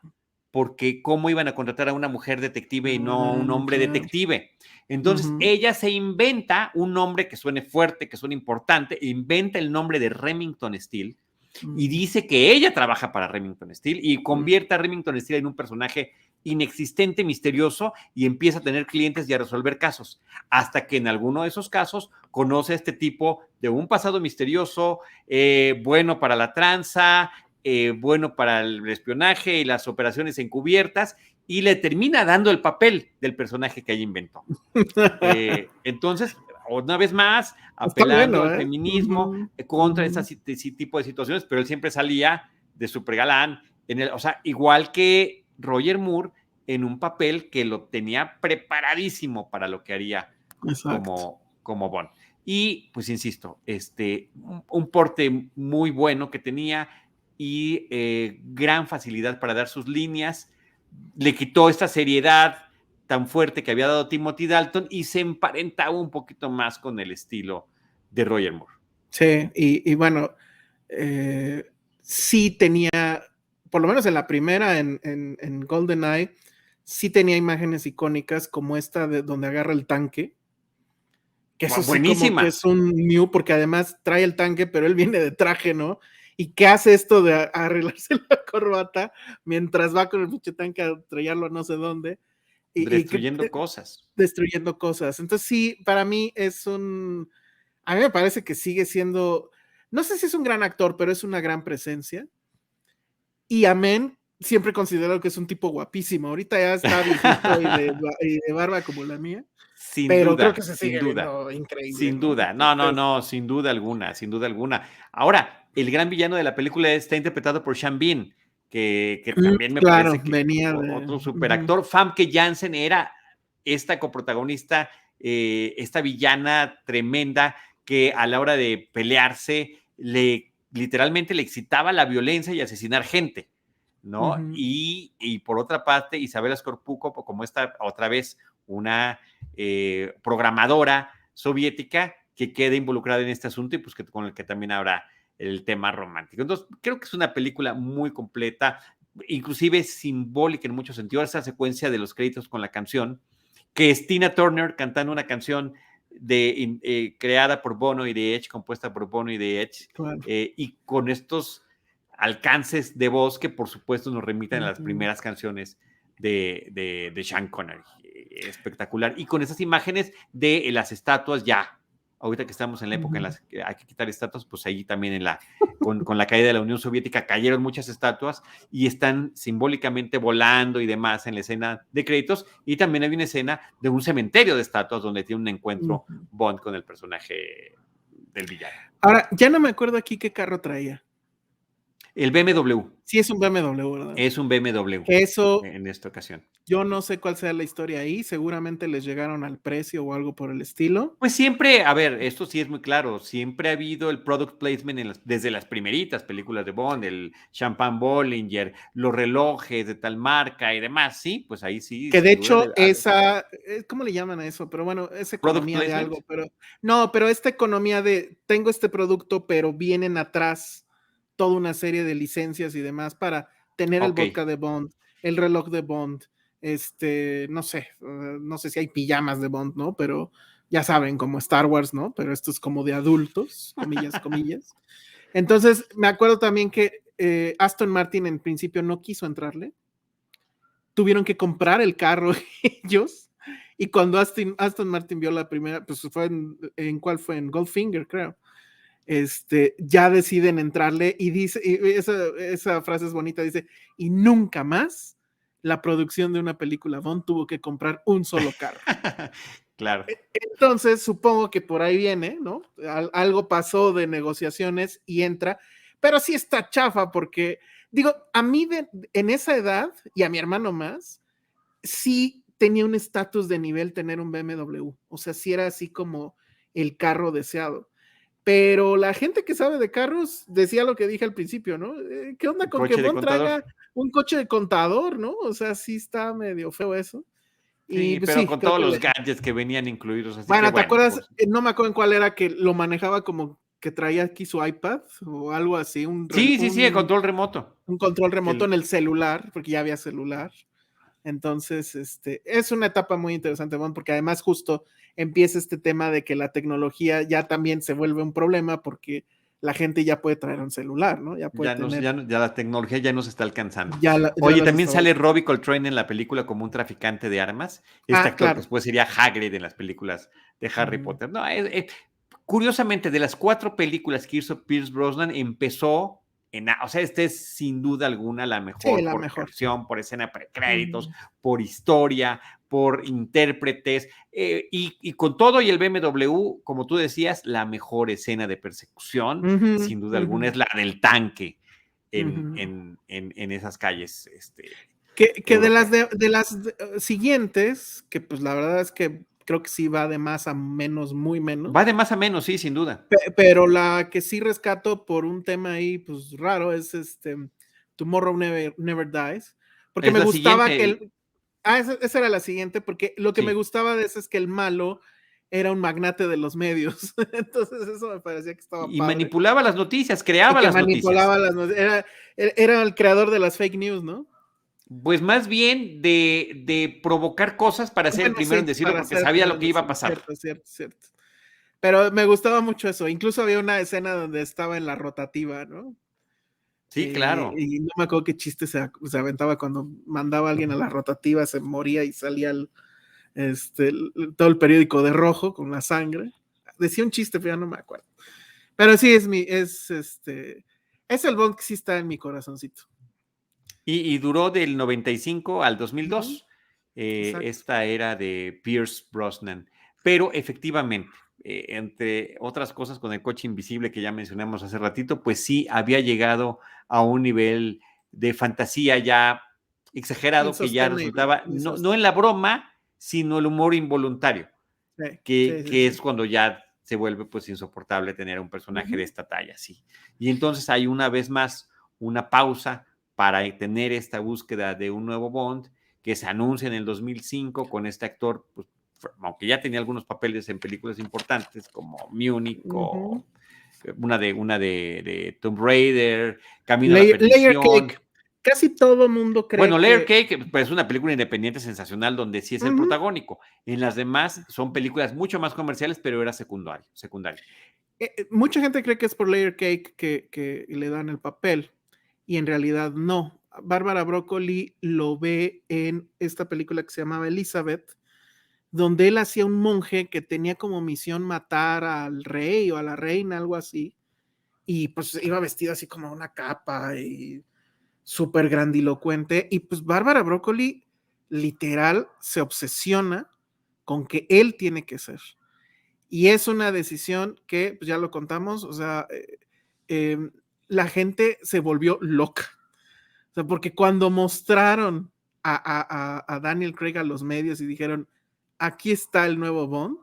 porque ¿cómo iban a contratar a una mujer detective y no a un hombre Claro. detective? Entonces ella se inventa un nombre que suene fuerte, que suene importante, inventa el nombre de Remington Steele y dice que ella trabaja para Remington Steele y convierte a Remington Steele en un personaje inexistente, misterioso y empieza a tener clientes y a resolver casos, hasta que en alguno de esos casos conoce a este tipo de un pasado misterioso, bueno para la tranza, bueno para el espionaje y las operaciones encubiertas, y le termina dando el papel del personaje que ella inventó. Entonces, una vez más, Está apelando bueno, al feminismo contra ese tipo de situaciones, pero él siempre salía de super galán, o sea, igual que Roger Moore, en un papel que lo tenía preparadísimo para lo que haría como Bond. Y pues insisto, un porte muy bueno que tenía y gran facilidad para dar sus líneas, le quitó esta seriedad tan fuerte que había dado Timothy Dalton y se emparentaba un poquito más con el estilo de Roger Moore. Sí, y bueno, sí tenía, por lo menos en la primera, en GoldenEye, sí tenía imágenes icónicas como esta de donde agarra el tanque, que eso sí como que Buenísima. es un new, porque además trae el tanque, pero él viene de traje, ¿no? Y que hace esto de arreglarse la corbata mientras va con el pinche tanque a estrellarlo a no sé dónde. Destruyendo cosas. Destruyendo cosas. Entonces sí, para mí a mí me parece que sigue siendo, no sé si es un gran actor, pero es una gran presencia. Y Amén, siempre considero que es un tipo guapísimo. Ahorita ya está viejito y de barba como la mía, Sin pero creo duda, que se sin sigue duda, viendo increíble, sin ¿no? duda. No, no, Entonces, no, sin duda alguna, sin duda alguna. Ahora, el gran villano de la película está interpretado por Sean Bean, que también me claro, parece que venía de... otro superactor. Famke Janssen era esta coprotagonista, esta villana tremenda que a la hora de pelearse literalmente le excitaba la violencia y asesinar gente, ¿no? Y por otra parte, Isabela Scorupco, como esta otra vez una programadora soviética que queda involucrada en este asunto y pues que, con el que también habrá el tema romántico. Entonces, creo que es una película muy completa, inclusive simbólica en muchos sentidos, esa secuencia de los créditos con la canción, que es Tina Turner cantando una canción creada por Bono y The Edge, compuesta por Bono y The Edge, claro. y con estos alcances de voz que por supuesto nos remiten a las primeras canciones de Sean Connery. Espectacular. Y con esas imágenes de las estatuas ya. Ahorita que estamos en la época en la que hay que quitar estatuas, pues ahí también con la caída de la Unión Soviética cayeron muchas estatuas y están simbólicamente volando y demás en la escena de créditos. Y también hay una escena de un cementerio de estatuas donde tiene un encuentro Bond con el personaje del villano. Ahora, ya no me acuerdo aquí qué carro traía. El BMW. Sí es un BMW, ¿verdad? Es un BMW Eso, en esta ocasión. yo no sé cuál sea la historia ahí, seguramente les llegaron al precio o algo por el estilo. Pues siempre, a ver, esto sí es muy claro, siempre ha habido el product placement desde las primeritas películas de Bond, el champán Bollinger, los relojes de tal marca y demás, sí, pues ahí sí, Que de sin duda. hecho esa, ¿cómo le llaman a eso? Pero bueno, es Product economía de placement. algo, pero no, pero esta economía de tengo este producto, pero vienen atrás toda una serie de licencias y demás para tener el Ok, vodka de Bond, el reloj de Bond, no sé, no sé si hay pijamas de Bond, ¿no? Pero ya saben, como Star Wars, ¿no? Pero esto es como de adultos, comillas, comillas. Entonces, me acuerdo también que Aston Martin en principio no quiso entrarle, tuvieron que comprar el carro ellos. Y cuando Aston Martin vio la primera, pues fue en ¿cuál fue? En Goldfinger, creo. Ya deciden entrarle y dice, y esa frase es bonita, dice, y nunca más la producción de una película Bond tuvo que comprar un solo carro. claro. Entonces, supongo que por ahí viene, ¿no? Algo pasó de negociaciones y entra, pero sí está chafa porque, digo, a mí en esa edad y a mi hermano más, sí tenía un estatus de nivel tener un BMW, o sea, sí era así como el carro deseado. Pero la gente que sabe de carros decía lo que dije al principio, ¿no? ¿Qué onda con que Coche de Bond contador. traiga un coche de contador, ¿no? O sea, sí está medio feo eso. Y Sí, pues pero sí, con creo todos que los gadgets que venían incluidos, así que bueno, ¿te bueno, acuerdas? pues No me acuerdo en cuál era que lo manejaba como que traía aquí su iPad o algo así, sí, sí, sí, el control remoto. un control remoto El, en el celular, porque ya había celular. Entonces, es una etapa muy interesante, Bond, porque además justo empieza este tema de que la tecnología ya también se vuelve un problema porque la gente ya puede traer un celular, ¿no? Ya puede ya, tener, ya la tecnología ya nos está alcanzando. ya Oye, las también estaba. sale Robbie Coltrane en la película como un traficante de armas. Este Ah, actor que claro. después sería Hagrid en las películas de Harry Ujú. Potter. No, curiosamente, de las 4 películas que hizo Pierce Brosnan, empezó o sea, esta es sin duda alguna la Sí, mejor la por mejor. canción, por escena precréditos, Ujú. por historia, por intérpretes, y con todo y el BMW, como tú decías, la mejor escena de persecución, Ujú, sin duda ujú, alguna, es la del tanque ujú. en esas calles Que de las, europeas. siguientes, que pues la verdad es que creo que sí va de más a menos, muy Va menos. de más a menos, sí, sin duda. Pero la que sí rescato por un tema ahí, pues raro, es Tomorrow Never Dies, porque Es me la gustaba siguiente. que esa era la siguiente, porque lo que me Sí. gustaba de ese es que el malo era un magnate de los medios, entonces eso me parecía que estaba Y padre, manipulaba las noticias, y creaba que las noticias. manipulaba era el creador de las fake news, ¿no? Pues más bien de provocar cosas para ser el Bueno, primero en sí, decirlo para porque ser el sabía primero lo en que iba a decirlo, pasar. cierto, cierto, cierto. Pero me gustaba mucho eso, incluso había una escena donde estaba en la rotativa, ¿no? Sí, claro. Y no me acuerdo qué chiste se aventaba cuando mandaba a alguien a la rotativa, se moría y salía todo el periódico de rojo con la sangre. Decía un chiste, pero ya no me acuerdo. Pero sí, es el Bond que sí está en mi corazoncito. Y duró del 95 al Ujú. 2002, Exacto. esta era de Pierce Brosnan. Pero efectivamente, entre otras cosas con el coche invisible que ya mencionamos hace ratito, pues sí había llegado a un nivel de fantasía ya exagerado que ya Insostenible. resultaba, no en la broma, sino el humor involuntario, Sí, sí, sí, que sí. es cuando ya se vuelve pues insoportable tener un personaje de Ujú. esta talla, sí. Y entonces hay una vez más una pausa para tener esta búsqueda de un nuevo Bond que se anuncia en el 2005 con este actor, pues, aunque ya tenía algunos papeles en películas importantes como Munich Ujú. o una de Tomb Raider, Camino a la Layer Perdición. Cake. Casi todo mundo Bueno, cree Layer que. Cake pues, es una película independiente sensacional donde sí es el Ujú. protagónico. En las demás son películas mucho más comerciales, pero era secundario, secundario. Mucha gente cree que es por Layer Cake que le dan el papel y en realidad no. Bárbara Broccoli lo ve en esta película que se llamaba Elizabeth, donde él hacía un monje que tenía como misión matar al rey o a la reina, algo así, y pues iba vestido así como una capa y súper grandilocuente, y pues Bárbara Broccoli literal se obsesiona con que él tiene que ser. Y es una decisión que, pues ya lo contamos, o sea, eh, la gente se volvió loca. O sea, porque cuando mostraron a Daniel Craig a los medios y dijeron, aquí está el nuevo Bond,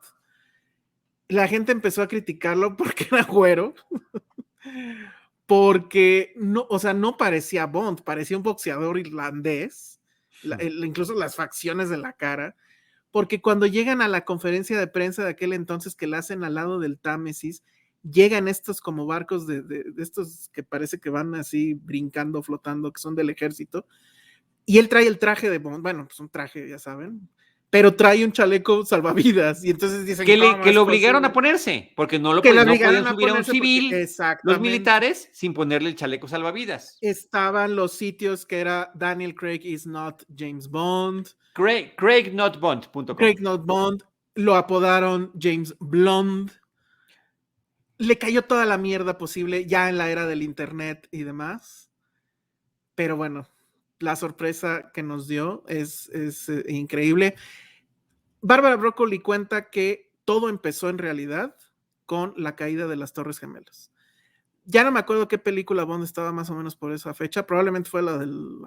la gente empezó a criticarlo porque era güero, porque no, o sea, no parecía Bond, parecía un boxeador irlandés, incluso las facciones de la cara, porque cuando llegan a la conferencia de prensa de aquel entonces que la hacen al lado del Támesis, llegan estos como barcos de estos que parece que van así brincando, flotando, que son del ejército, y él trae el traje de Bond, bueno, pues un traje, ya saben, pero trae un chaleco salvavidas, y entonces dicen, que lo obligaron a ponerse, porque no podían subir a un civil los militares sin ponerle el chaleco salvavidas. Estaban los sitios que era Daniel Craig is not James Bond. CraigNotBond.com. Craig Not Bond, lo apodaron James Blonde. Le cayó toda la mierda posible ya en la era del internet y demás. Pero bueno, la sorpresa que nos dio es increíble. Bárbara Broccoli cuenta que todo empezó en realidad con la caída de las Torres Gemelas. Ya no me acuerdo qué película Bond estaba más o menos por esa fecha. Probablemente fue la del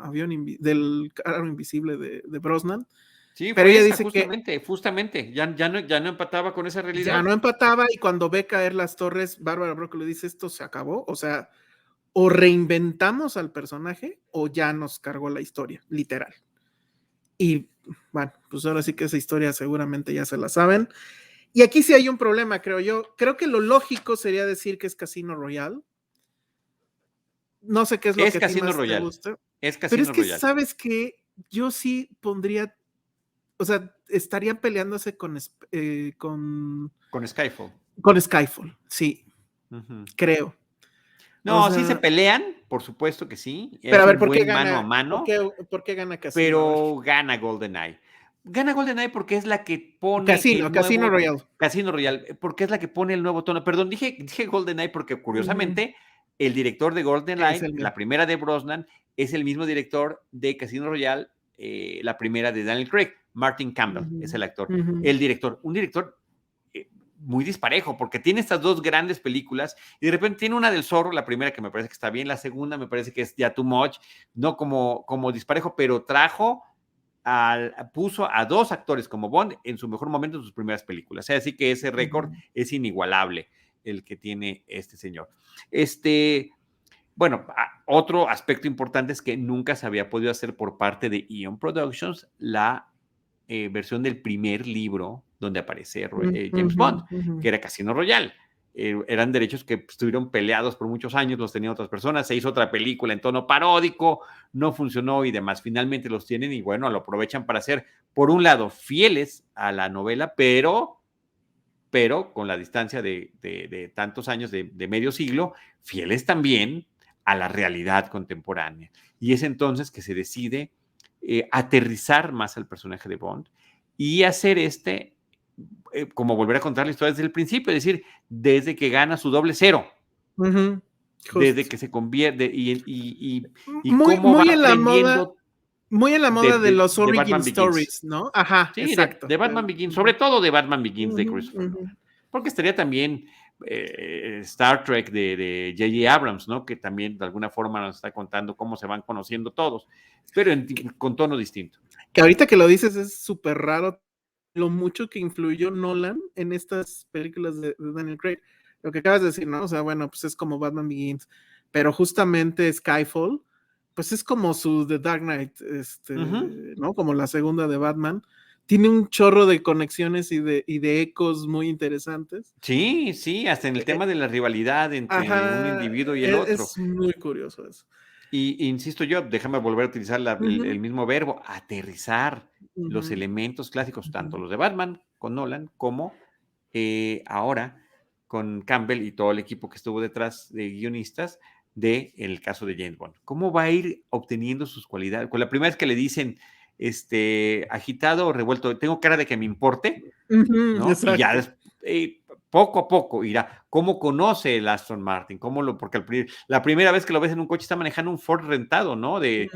del carro invisible de Brosnan. Sí, pero ella esa, dice justamente, ya no empataba con esa realidad. Ya no empataba, y cuando ve caer las torres, Bárbara Broccoli dice, esto se acabó, o sea, o reinventamos al personaje o ya nos cargó la historia, literal. Y bueno, pues ahora sí que esa historia seguramente ya se la saben. Y aquí sí hay un problema, creo yo. Creo que lo lógico sería decir que es Casino Royale. No sé qué es lo que a ti más te gusta. Pero es que, ¿sabes qué? Yo sí pondría, o sea, estarían peleándose con Skyfall. Con Skyfall, sí, creo. No, o sea, sí se pelean, por supuesto que sí. Pero a ver, ¿por qué gana? Mano a mano. ¿Por qué gana Casino? Pero gana GoldenEye. Gana GoldenEye porque es la que pone Casino Royale. Casino Royale, porque es la que pone el nuevo tono. Perdón, dije GoldenEye porque curiosamente el director de GoldenEye, la primera de Brosnan, es el mismo director de Casino Royale, la primera de Daniel Craig. Martin Campbell es el actor. El director, un director muy disparejo, porque tiene estas dos grandes películas y de repente tiene una del Zorro, la primera que me parece que está bien, la segunda me parece que es ya too much, no como disparejo, pero puso a dos actores como Bond en su mejor momento en sus primeras películas. O sea, así que ese récord es inigualable el que tiene este señor. Bueno, otro aspecto importante es que nunca se había podido hacer por parte de Eon Productions la versión del primer libro donde aparece James Bond, que era Casino Royale. Eran derechos que estuvieron peleados por muchos años, los tenían otras personas, se hizo otra película en tono paródico, no funcionó y demás. Finalmente los tienen y bueno, lo aprovechan para ser, por un lado, fieles a la novela, pero con la distancia de tantos años, de medio siglo, fieles también a la realidad contemporánea. Y es entonces que se decide aterrizar más al personaje de Bond y hacer como volver a contar la historia desde el principio, es decir, desde que gana su doble cero, desde que se convierte y cómo va aprendiendo. Muy en la moda de los origin stories, ¿no? Ajá, sí, exacto. De Batman Begins, sobre todo de Batman Begins de Christopher Nolan. Porque estaría también Star Trek de J.J. Abrams, ¿no? Que también de alguna forma nos está contando cómo se van conociendo todos, pero con tono distinto. Que ahorita que lo dices es súper raro lo mucho que influyó Nolan en estas películas de Daniel Craig. Lo que acabas de decir, ¿no? O sea, bueno, pues es como Batman Begins, pero justamente Skyfall, pues es como su The Dark Knight, ¿no? Como la segunda de Batman. Tiene un chorro de conexiones y de ecos muy interesantes. Sí, hasta en el tema de la rivalidad entre un individuo y el otro. Es muy curioso eso. Y insisto yo, déjame volver a utilizar el mismo verbo, aterrizar los elementos clásicos, tanto los de Batman con Nolan, como ahora con Campbell y todo el equipo que estuvo detrás de guionistas del caso de James Bond. ¿Cómo va a ir obteniendo sus cualidades? Con la primera vez que le dicen agitado o revuelto, tengo cara de que me importe, ¿no? Y ya poco a poco irá. ¿Cómo conoce el Aston Martin? Porque la primera vez que lo ves en un coche está manejando un Ford rentado, ¿no? De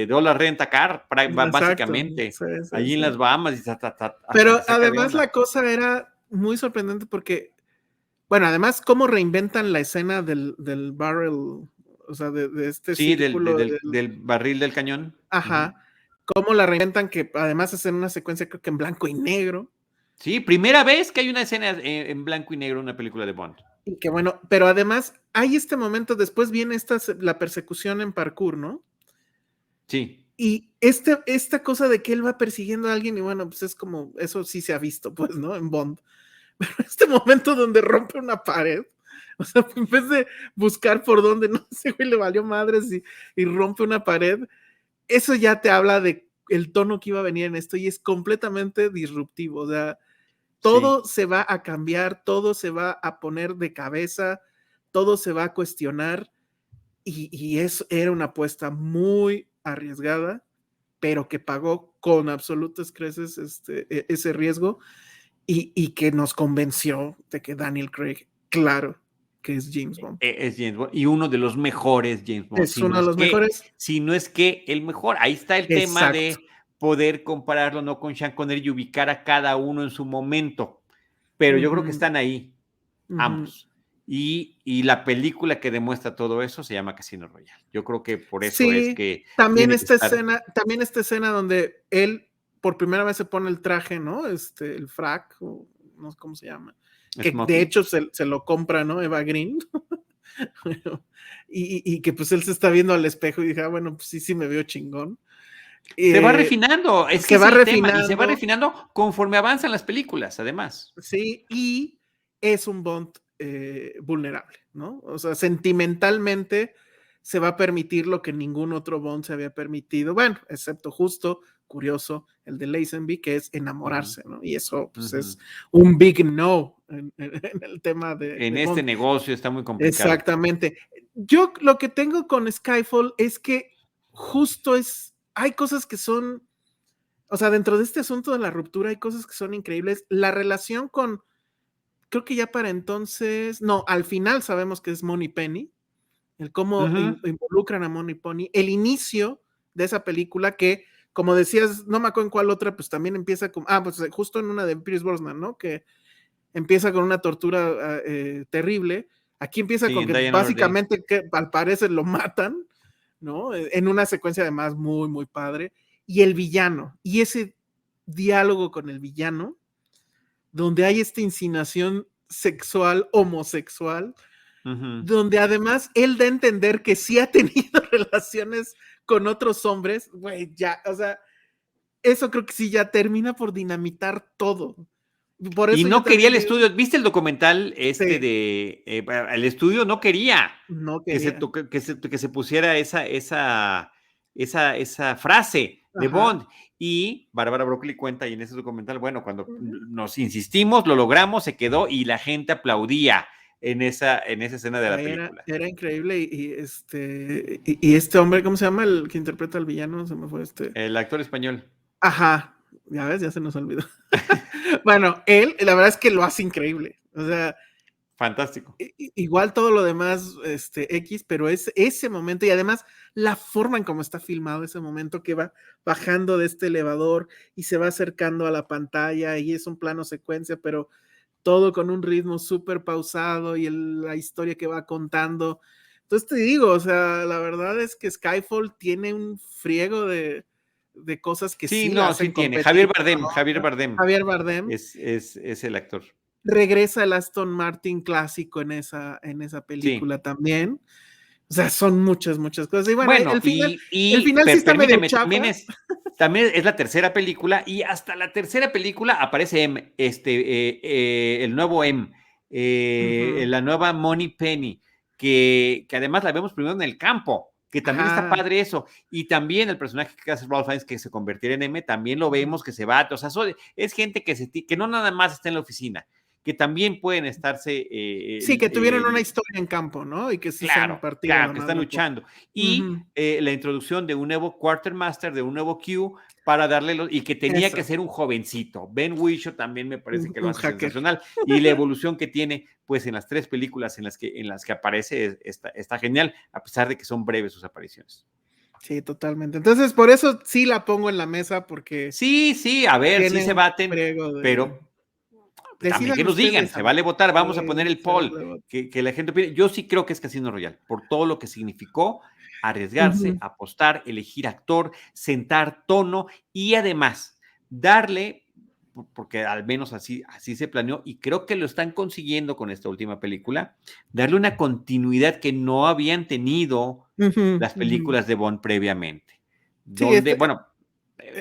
dólar renta car, básicamente. Sí, allí en las Bahamas. Pero además la cosa era muy sorprendente porque Bueno, además, cómo reinventan la escena del barrel, o sea, de este Sí, círculo. del barril del cañón. Ajá. Cómo la reinventan, que además es en una secuencia, creo que en blanco y negro. Sí, primera vez que hay una escena en blanco y negro en una película de Bond. Y que bueno, pero además hay este momento, después viene la persecución en parkour, ¿no? Sí. Y esta cosa de que él va persiguiendo a alguien, y bueno, pues es como, eso sí se ha visto, pues, ¿no? En Bond. Pero este momento donde rompe una pared, o sea, en vez de buscar por dónde, no sé, güey, le valió madres y rompe una pared, eso ya te habla de el tono que iba a venir en esto y es completamente disruptivo, o sea, todo Sí. se va a cambiar, todo se va a poner de cabeza, todo se va a cuestionar y eso era una apuesta muy arriesgada, pero que pagó con absolutas creces ese riesgo y que nos convenció de que Daniel Craig, claro, que es James Bond. Es James Bond y uno de los mejores James Bond, Es uno de los mejores. si no es que el mejor. Ahí está el tema Exacto. de poder compararlo no con Sean Connery y ubicar a cada uno en su momento, pero yo creo que están ahí ambos. Y la película que demuestra todo eso se llama Casino Royale. Yo creo que por eso es Sí, que también tiene que esta estar. escena donde él por primera vez se pone el traje, ¿no? El frac, o no sé cómo se llama, que de Smoking. hecho se lo compra, ¿no? Eva Green. y que pues él se está viendo al espejo y dije, bueno, pues sí me veo chingón. Se va refinando, es que Se es va el tema, y se va refinando, refinando conforme avanzan las películas, además. sí, y es un Bond vulnerable, ¿no? O sea, sentimentalmente se va a permitir lo que ningún otro Bond se había permitido, bueno, excepto justo, curioso, el de Lazenby, que es enamorarse, ¿no? Y eso pues, es un big no en el tema En de este Bond. negocio está muy complicado. Exactamente. Yo lo que tengo con Skyfall es que justo hay cosas que son, o sea, dentro de este asunto de la ruptura hay cosas que son increíbles. La relación creo que ya para entonces, no, al final sabemos que es Moneypenny, el cómo involucran a Moneypenny, el inicio de esa película que, como decías, no me acuerdo en cuál otra, pues también empieza con, pues justo en una de Pierce Brosnan, ¿no? Que empieza con una tortura terrible. Aquí empieza Sí, con en que Die Another Day. básicamente que al parecer lo matan, ¿no? En una secuencia además muy, muy padre. Y el villano, y ese diálogo con el villano, donde hay esta insinuación sexual, homosexual, donde además él da a entender que sí ha tenido relaciones con otros hombres, güey, ya, o sea, eso creo que sí ya termina por dinamitar todo. Por Y eso yo no quería también el digo, estudio. ¿Viste el documental sí, el estudio no quería no que quería. que se pusiera esa frase de Ajá. Bond? Y Bárbara Broccoli cuenta, y en ese documental, bueno, cuando nos insistimos, lo logramos, se quedó y la gente aplaudía en esa escena de la película. Era increíble y este hombre, ¿cómo se llama? El que interpreta al villano, se me fue El actor español. Ajá, ya ves, ya se nos olvidó. Bueno, él, la verdad es que lo hace increíble. O sea, Fantástico. igual todo lo demás, X, pero es ese momento y además la forma en cómo está filmado ese momento que va bajando de este elevador y se va acercando a la pantalla y es un plano secuencia, pero todo con un ritmo súper pausado y la historia que va contando. Entonces te digo, o sea, la verdad es que Skyfall tiene un friego de cosas que Sí, sí la no, sí hacen tiene. competir Javier con Bardem Javier Bardem. es el actor. Regresa el Aston Martin clásico en esa Sí. película también. O sea, son muchas, muchas cosas. Y bueno, Bueno, el final sí está medio permíteme, chafa. también es la tercera película y hasta la tercera película aparece el nuevo Ujú. la nueva Moneypenny, que además la vemos primero en el campo, que también está Ajá. padre eso. Y también el personaje que hace Ralph Fiennes, que se convertirá en M, también lo vemos que se va. O sea, es gente que no nada más está en la oficina, que también pueden estarse Sí, que tuvieron una historia en campo, ¿no? Y que sí se han claro, partido la claro, que están madre por. luchando. Y Ujú. la introducción de un nuevo quartermaster, de un nuevo Q, para darle y que tenía que Eso, ser un jovencito. Ben Whishaw también me parece que lo un hace hacker. sensacional. Y la evolución que tiene, pues en las tres películas en las que aparece, está genial, a pesar de que son breves sus apariciones. Sí, totalmente. Entonces, por eso sí la pongo en la mesa, porque Sí, sí, a ver, sí tiene se un baten, friego de. pero también que Decidan nos digan, ustedes, se vale amigos. votar, vamos a poner el Se poll, vale votar. que la gente opine. Yo sí creo que es Casino Royale, por todo lo que significó arriesgarse, Ujú. apostar, elegir actor, sentar tono y además darle, porque al menos así se planeó, y creo que lo están consiguiendo con esta última película, darle una continuidad que no habían tenido Ujú, las ujú. películas de Bond previamente, Sí, donde, bueno,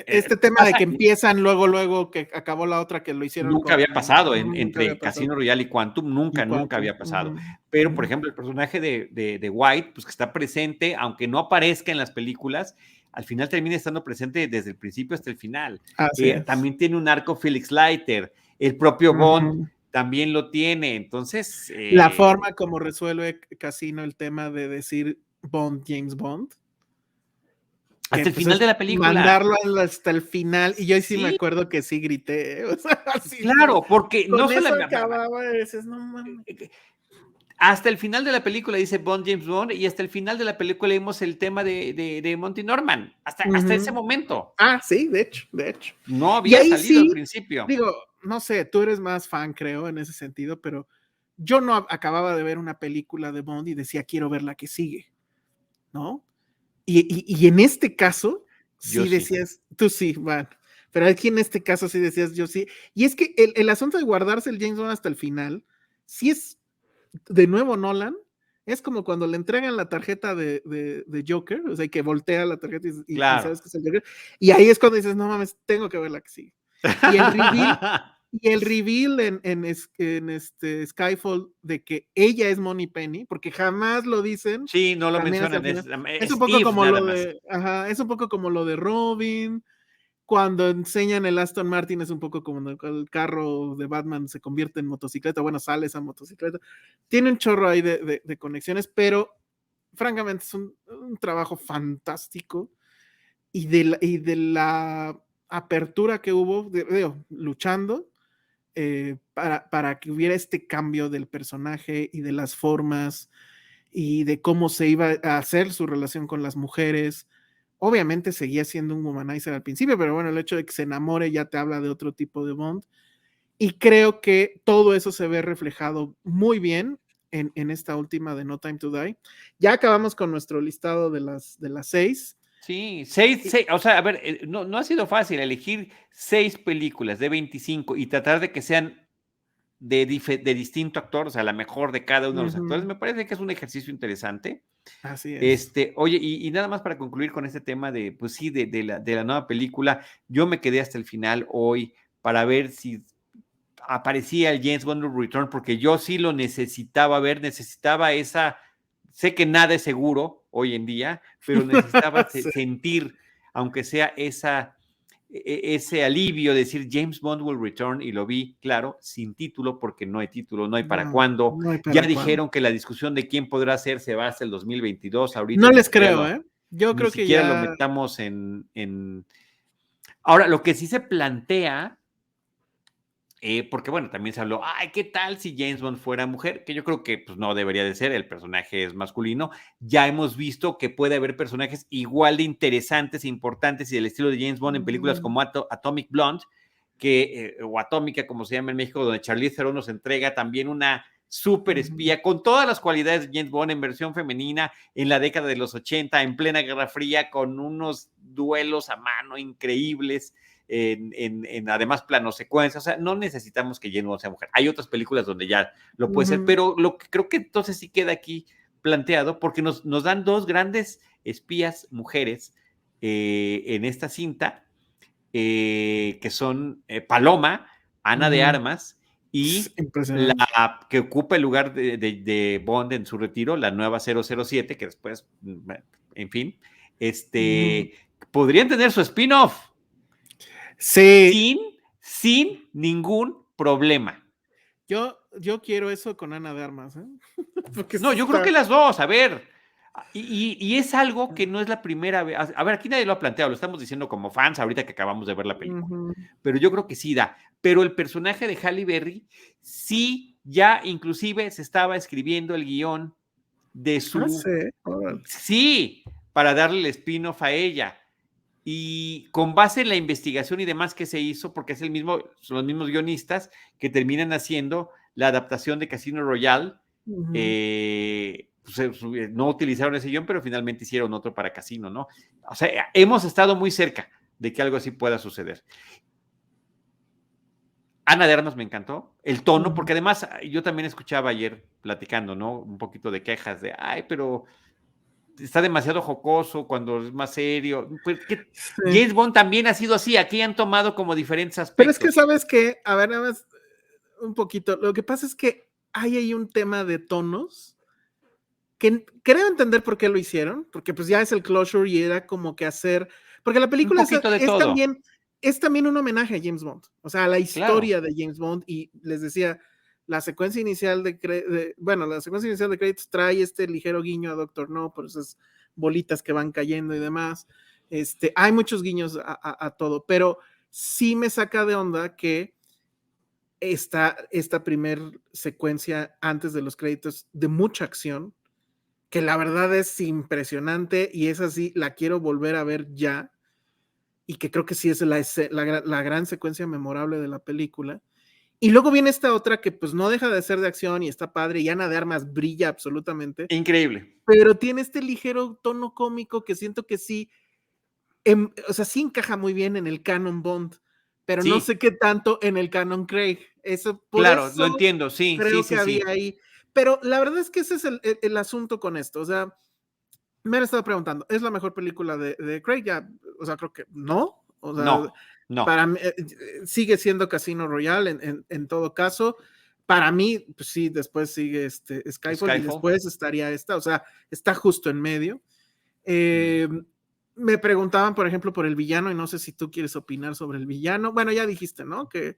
este tema de pasa, que empiezan luego que acabó la otra que lo hicieron nunca había pasado nunca había entre pasado. Casino Royale y Quantum, Y nunca Quantum. había pasado. Ujú, Pero, por ujú. ejemplo, el personaje de White, pues que está presente, aunque no aparezca en las películas, al final termina estando presente desde el principio hasta el final. Así es. También tiene un arco Felix Leiter, el propio Bond Ujú. también lo tiene. Entonces, La forma como resuelve Casino el tema de decir Bond, James Bond, que hasta el pues final es de la película. mandarlo hasta el final, y yo sí me Sí, acuerdo que sí grité, o sea, así de, claro, porque no con eso solamente acababa, y dices, no mames. hasta el final de la película dice Bond, James Bond, y hasta el final de la película vimos el tema de Monty Norman, hasta ese Ujú. momento. Sí, de hecho, de hecho. No Y había ahí salido al sí, principio. digo, no sé, tú eres más fan, creo, en ese sentido, pero yo no acababa de ver una película de Bond y decía, quiero ver la que sigue, ¿no? Y en este caso, Yo sí sí. decías, tú sí, bueno, pero aquí en este caso sí decías, yo sí. Y es que el asunto de guardarse el James Bond hasta el final, sí es, de nuevo, Nolan, es como cuando le entregan la tarjeta de Joker, o sea, que voltea la tarjeta y Claro. sabes que es el Joker, y ahí es cuando dices, no mames, tengo que ver la que sigue. Y el reveal, y el reveal en este Skyfall de que ella es Money Penny, porque jamás lo dicen, Sí, no lo también hasta el mencionan, final. Es un es poco if como nada lo más. de, ajá, es un poco como lo de Robin, cuando enseñan el Aston Martin es un poco como el carro de Batman se convierte en motocicleta, bueno, sale esa motocicleta. Tiene un chorro ahí de conexiones, pero francamente es un trabajo fantástico y de la apertura que hubo, luchando para que hubiera este cambio del personaje y de las formas y de cómo se iba a hacer su relación con las mujeres. Obviamente seguía siendo un womanizer al principio, pero bueno, el hecho de que se enamore ya te habla de otro tipo de Bond. Y creo que todo eso se ve reflejado muy bien en esta última de No Time to Die. Ya acabamos con nuestro listado de las 6. Sí, seis, o sea, a ver, no ha sido fácil elegir 6 películas de 25 y tratar de que sean de distinto actor, o sea, la mejor de cada uno de los actores. Ujú. Me parece que es un ejercicio interesante. Así es. Oye, y nada más para concluir con este tema de, pues sí, de la nueva película, yo me quedé hasta el final hoy para ver si aparecía el James Bond Return, porque yo sí lo necesitaba ver, necesitaba esa, sé que nada es seguro hoy en día, pero necesitaba Sí. sentir, aunque sea ese alivio de decir James Bond will return, y lo vi, claro, sin título, porque no hay título, no hay para No, cuándo. no hay Ya para cuándo. dijeron que la discusión de quién podrá ser se va hasta el 2022, ahorita No les creo, ¿eh? Yo ni creo que siquiera lo ya. metamos en... Ahora, lo que sí se plantea, porque bueno, también se habló, ay, ¿qué tal si James Bond fuera mujer? Que yo creo que pues no debería de ser, el personaje es masculino. Ya hemos visto que puede haber personajes igual de interesantes e importantes y del estilo de James Bond en películas como Atomic Blonde, o Atómica, como se llama en México, donde Charlize Theron nos entrega también una súper espía con todas las cualidades de James Bond en versión femenina en la década de los 80, en plena Guerra Fría, con unos duelos a mano increíbles, además plano secuencia, o sea, no necesitamos que James Bond sea mujer. Hay otras películas donde ya lo puede ser, pero lo que creo que entonces sí queda aquí planteado, porque nos dan dos grandes espías mujeres en esta cinta, que son Paloma, Ana de Armas, y Impresionante. la que ocupa el lugar de Bond en su retiro, la nueva 007, que después, en fin, podrían tener su spin-off Sí, sin, sin ningún problema. yo quiero eso con Ana de Armas, ¿eh? Porque No, sí yo creo está. que las dos, a ver. Y es algo que no es la primera vez. A ver, aquí nadie lo ha planteado, lo estamos diciendo como fans ahorita que acabamos de ver la película. Ujú. Pero yo creo que sí da. Pero el personaje de Halle Berry, sí, ya inclusive se estaba escribiendo el guión de Sí, órale. sí, para darle el spin-off a ella. Y con base en la investigación y demás que se hizo, porque es el mismo, son los mismos guionistas que terminan haciendo la adaptación de Casino Royale, Ujú. pues, no utilizaron ese guión, pero finalmente hicieron otro para Casino, ¿no? O sea, hemos estado muy cerca de que algo así pueda suceder. Ana de Armas me encantó, el tono, Ujú. porque además yo también escuchaba ayer platicando, ¿no? Un poquito de quejas de, ay, pero está demasiado jocoso cuando es más serio. Pues que Sí. James Bond también ha sido así, aquí han tomado como diferentes Pero es que, aspectos. ¿sabes qué? A ver, nada más un poquito. Lo que pasa es que hay ahí un tema de tonos que creo entender por qué lo hicieron, porque pues ya es el closure y era como que hacer, porque la Un película poquito de todo, es también un homenaje a James Bond, o sea, a la claro. historia de James Bond y les decía, la secuencia inicial bueno, la secuencia inicial de créditos trae este ligero guiño a Doctor No, por esas bolitas que van cayendo y demás. Hay muchos guiños a todo, pero sí me saca de onda que esta primer secuencia antes de los créditos de mucha acción, que la verdad es impresionante y es así, la quiero volver a ver ya, y que creo que sí es la gran secuencia memorable de la película. Y luego viene esta otra que pues no deja de ser de acción y está padre, y Ana de Armas brilla absolutamente, Increíble. pero tiene este ligero tono cómico que siento que sí, o sea, sí encaja muy bien en el canon Bond, pero no sé Sí, qué tanto en el canon Craig. Por claro, lo eso entiendo, sí, sí, creo que sí, había sí. ahí. Pero la verdad es que ese es el asunto con esto. O sea, me han estado preguntando, ¿es la mejor película de Craig? Ya, o sea, creo que no. O sea, No, no. para mí sigue siendo Casino Royale en todo caso. Para mí, pues sí, después sigue Skyfall y Skyfall. después estaría esta, o sea, está justo en medio. Mm. Eh, Me preguntaban, por ejemplo, por el villano, y no sé si tú quieres opinar sobre el villano. Bueno, ya dijiste, ¿no? Que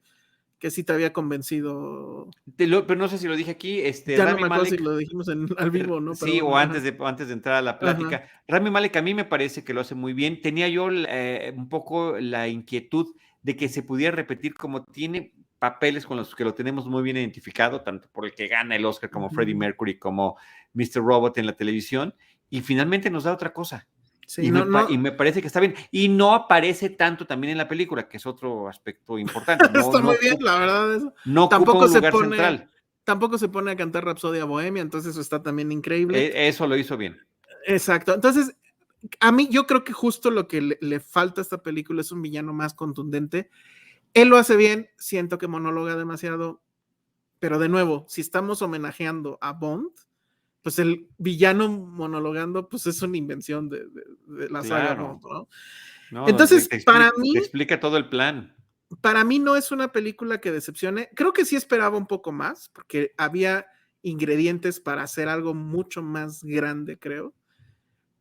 sí te había convencido. Pero no sé si lo dije aquí, Ya no Rami me acuerdo si Malek. lo dijimos al vivo, ¿no? Pero Sí, o bueno, ajá, antes de entrar a la ajá. plática. Rami Malek a mí me parece que lo hace muy bien. Tenía yo un poco la inquietud de que se pudiera repetir como tiene papeles con los que lo tenemos muy bien identificado, tanto por el que gana el Oscar como Freddie Ujú. Mercury, como Mr. Robot en la televisión, y finalmente nos da otra cosa. Sí, no, Y no, me parece que está bien. Y no aparece tanto también en la película, que es otro aspecto importante. está muy bien, la verdad, eso. No ocupa Tampoco un se lugar pone, central. tampoco se pone a cantar Rapsodia Bohemia, entonces eso está también increíble. Eso lo hizo bien. Exacto. Entonces, a mí yo creo que justo lo que le falta a esta película es un villano más contundente. Él lo hace bien, siento que monóloga demasiado, pero de nuevo, si estamos homenajeando a Bond, pues el villano monologando, pues es una invención de la saga Bond, Claro. ¿no? No, donde Entonces, te explica todo el plan. para mí no es una película que decepcione. Creo que sí esperaba un poco más, porque había ingredientes para hacer algo mucho más grande, creo.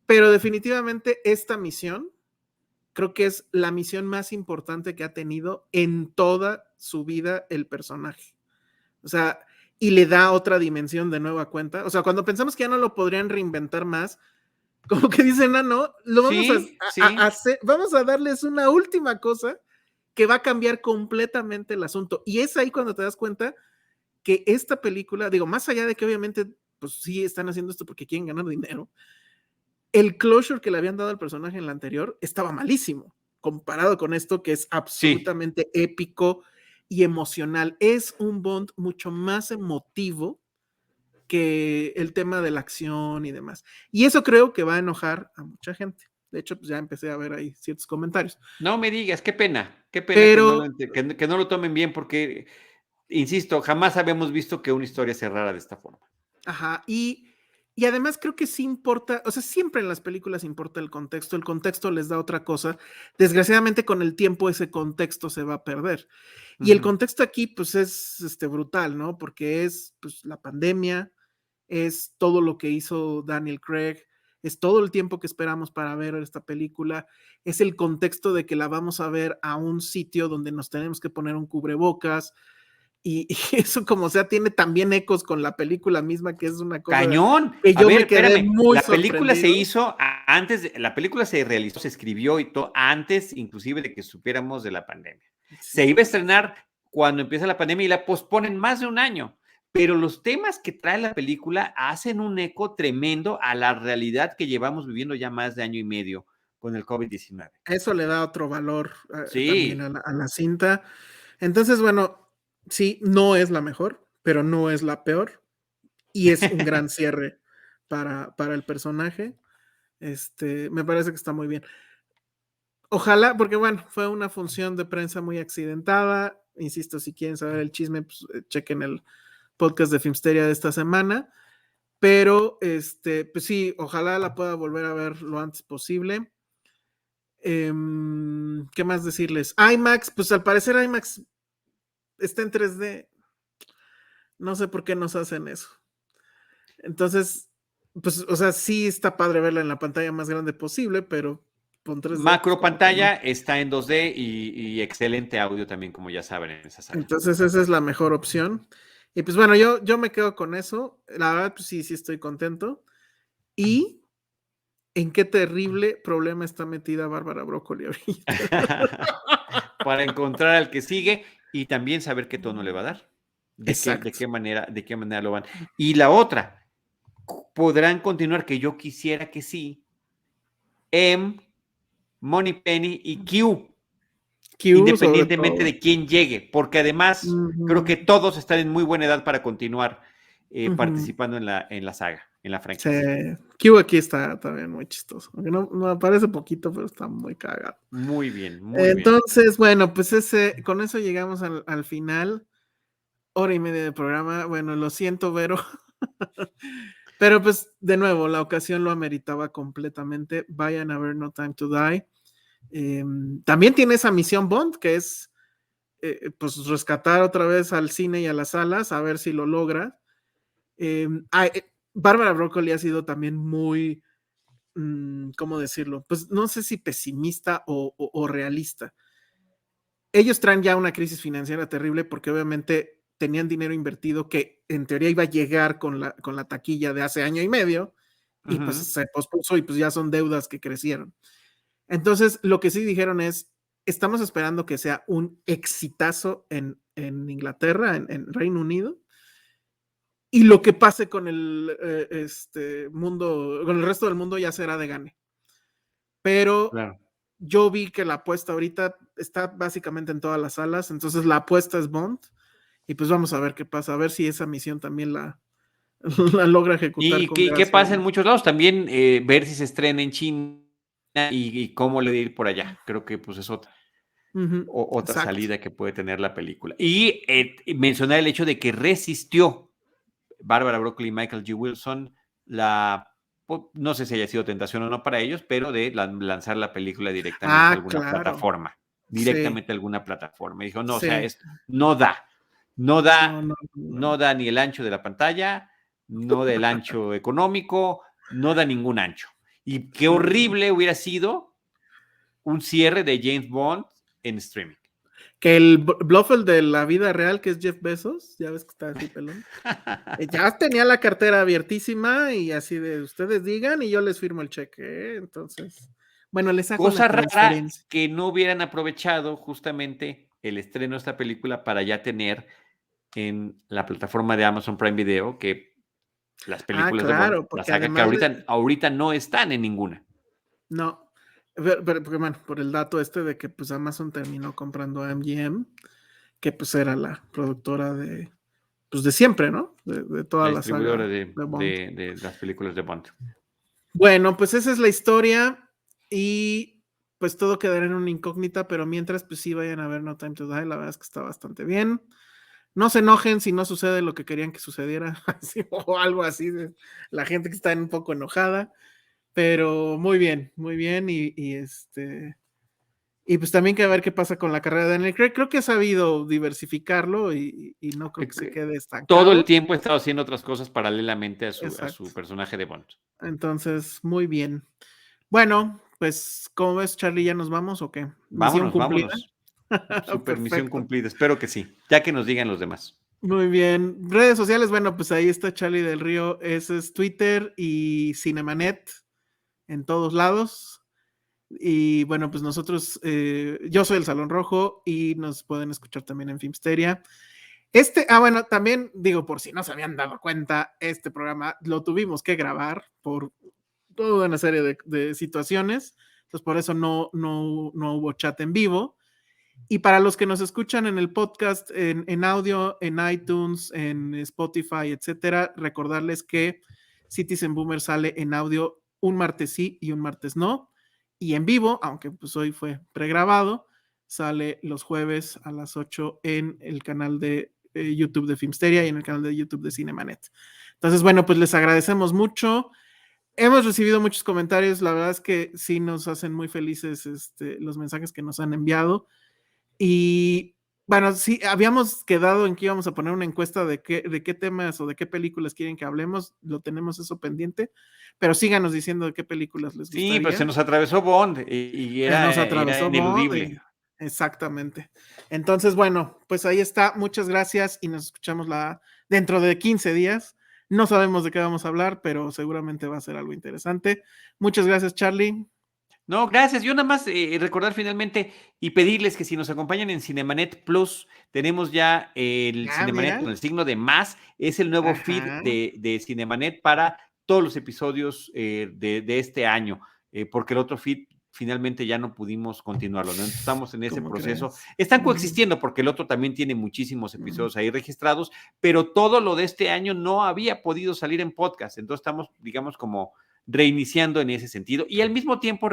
Pero definitivamente esta misión, creo que es la misión más importante que ha tenido en toda su vida el personaje. O sea, y le da otra dimensión de nueva cuenta. O sea, cuando pensamos que ya no lo podrían reinventar más, como que dicen, ah, no, lo vamos Sí, a sí, hacer, vamos a darles una última cosa que va a cambiar completamente el asunto. Y es ahí cuando te das cuenta que esta película, digo, más allá de que obviamente, pues sí están haciendo esto porque quieren ganar dinero, el closure que le habían dado al personaje en la anterior estaba malísimo, comparado con esto que es sí. absolutamente épico y emocional. Es un Bond mucho más emotivo que el tema de la acción y demás. Y eso creo que va a enojar a mucha gente. De hecho, pues ya empecé a ver ahí ciertos comentarios. No me digas, qué pena que no Pero, lo, que no lo tomen bien, porque, insisto, jamás habíamos visto que una historia cerrara de esta forma. ajá, y además creo que sí importa, o sea, siempre en las películas importa el contexto les da otra cosa. Desgraciadamente con el tiempo ese contexto se va a perder. Y el Ujú. contexto aquí pues es brutal, ¿no? Porque es pues la pandemia, es todo lo que hizo Daniel Craig, es todo el tiempo que esperamos para ver esta película, es el contexto de que la vamos a ver a un sitio donde nos tenemos que poner un cubrebocas, y eso como sea tiene también ecos con la película misma, que es una cosa Cañón. que A yo ver, me quedé espérame. muy La película se sorprendido. hizo antes, la película se realizó, se escribió y todo antes, inclusive de que supiéramos de la pandemia. Se iba a Sí, sí. estrenar cuando empieza la pandemia y la posponen más de un año. Pero los temas que trae la película hacen un eco tremendo a la realidad que llevamos viviendo ya más de año y medio con el COVID-19. Eso le da otro valor también Sí. a la cinta. Entonces, bueno, sí, no es la mejor, pero no es la peor. Y es un gran cierre para el personaje. Me parece que está muy bien. Ojalá, porque bueno, fue una función de prensa muy accidentada. Insisto, si quieren saber el chisme, pues chequen el podcast de Filmsteria de esta semana. Pero, pues sí, ojalá la pueda volver a ver lo antes posible. ¿Qué más decirles? IMAX, pues al parecer IMAX está en 3D. No sé por qué nos hacen eso. Entonces, pues, o sea, sí está padre verla en la pantalla más grande posible, pero con 3D, pues Macro como que pantalla no. está en 2D y excelente audio también, como ya saben, en esa sala. Entonces, esa es la mejor opción. Y pues bueno, yo me quedo con eso. La verdad, pues sí, sí estoy contento. Y en qué terrible problema está metida Bárbara Broccoli ahorita. Para encontrar al que sigue y también saber qué tono le va a dar. Exacto. De qué manera lo van. Y la otra, podrán continuar, que yo quisiera que sí, M, Moneypenny y Q, Q sobre independientemente todo. de quién llegue, porque además creo Ujú, que todos están en muy buena edad para continuar ujú. participando en la saga, en la Sí, franquicia. Q aquí está también muy chistoso. Aunque no aparece poquito, pero está muy cagado. Muy bien, muy bien. Entonces, bueno, pues con eso llegamos al final. Hora y media de programa. Bueno, lo siento, Vero. Pero pues, de nuevo, la ocasión lo ameritaba completamente. Vayan a ver No Time to Die. También tiene esa misión Bond, que es pues rescatar otra vez al cine y a las salas, a ver si lo logra. Bárbara Broccoli ha sido también muy, ¿cómo decirlo? Pues no sé si pesimista o realista. Ellos traen ya una crisis financiera terrible porque obviamente tenían dinero invertido que en teoría iba a llegar con la taquilla de hace año y medio y pues Ujú. se pospuso y pues ya son deudas que crecieron. Entonces, lo que sí dijeron es, estamos esperando que sea un exitazo en Inglaterra, en Reino Unido, y lo que pase con el mundo, con el resto del mundo ya será de gane. Pero Claro. yo vi que la apuesta ahorita está básicamente en todas las salas, entonces la apuesta es Bond, y pues vamos a ver qué pasa, a ver si esa misión también la logra ejecutar ¿Y con qué gracia. pasa en muchos lados? También ver si se estrena en China y cómo le ir por allá. Creo que pues es Ujú, otra exacto. salida que puede tener la película. Y mencionar el hecho de que resistió Bárbara Broccoli y Michael G. Wilson no sé si haya sido tentación o no para ellos, pero de lanzar la película directamente a Ah, alguna claro. plataforma. Sí, Directamente a alguna plataforma. Y dijo, no, o sea, sí. no da. No da, No, no, no no. da ni el ancho de la pantalla, no da el ancho económico, no da ningún ancho. Y qué Sí, no. horrible hubiera sido un cierre de James Bond en streaming. Que el Blofeld de la vida real, que es Jeff Bezos, ya ves que está así pelón. Ya tenía la cartera abiertísima y así de ustedes digan y yo les firmo el cheque. Entonces, bueno, les hago la Cosa rara transferencia. que no hubieran aprovechado justamente el estreno de esta película para ya tener en la plataforma de Amazon Prime Video que las Ah, películas de Bond, claro, la porque saga que además de, ahorita no están en ninguna. no, porque bueno, por el dato de que pues Amazon terminó comprando a MGM, que pues era la productora pues de siempre, ¿no? De La toda la distribuidora saga de Bond. de las películas de Bond. Bueno, pues esa es la historia y pues todo quedará en una incógnita, pero mientras pues sí vayan a ver No Time to Die, la verdad es que está bastante bien. No se enojen si no sucede lo que querían que sucediera, así, o algo así, de la gente que está un poco enojada, pero muy bien, y pues también que ver qué pasa con la carrera de Daniel Craig. Creo que ha sabido diversificarlo y no creo que se quede Todo el estancado. tiempo he estado haciendo otras cosas paralelamente a Exacto. su personaje de Bond. Entonces, muy bien. Bueno, pues, ¿cómo ves, Charlie? ¿Ya nos vamos o qué? ¿Misión Vámonos, cumplida? vámonos. Super misión Perfecto. cumplida. Espero que sí. Ya que nos digan los demás. Muy bien. Redes sociales, bueno, pues ahí está Charlie del Río. Ese es Twitter y Cinemanet en todos lados. Y bueno, pues nosotros, yo soy el Salón Rojo y nos pueden escuchar también en Filmsteria. Bueno, también digo, por si no se habían dado cuenta, este programa lo tuvimos que grabar por toda una serie de situaciones. entonces por eso no hubo chat en vivo. Y para los que nos escuchan en el podcast, en audio, en iTunes, en Spotify, etcétera, recordarles que Citizen Boomer sale en audio un martes sí y un martes no, y en vivo, aunque pues hoy fue pregrabado, sale los jueves a las 8 en el canal de YouTube de Filmsteria y en el canal de YouTube de Cinemanet. Entonces, bueno, pues les agradecemos mucho. Hemos recibido muchos comentarios, la verdad es que sí nos hacen muy felices los mensajes que nos han enviado. Y bueno, sí, habíamos quedado en que íbamos a poner una encuesta de qué temas o de qué películas quieren que hablemos, lo tenemos eso pendiente, pero síganos diciendo de qué películas les Sí, pues se gustaría. nos atravesó Bond y Nos era atravesó Bond, ineludible. exactamente. Entonces, bueno, pues ahí está, muchas gracias y nos escuchamos dentro de 15 días. No sabemos de qué vamos a hablar, pero seguramente va a ser algo interesante. Muchas gracias, Charlie. No, gracias. Yo nada más recordar finalmente y pedirles que si nos acompañan en Cinemanet Plus, tenemos ya el Cinemanet Mira. con el signo de más. Es el nuevo feed Ajá. de Cinemanet para todos los episodios de este año, porque el otro feed finalmente ya no pudimos continuarlo, ¿no? Estamos en ese ¿Cómo proceso. crees? Están coexistiendo porque el otro también tiene muchísimos episodios ahí registrados, pero todo lo de este año no había podido salir en podcast. Entonces estamos, digamos, como reiniciando en ese sentido y al mismo tiempo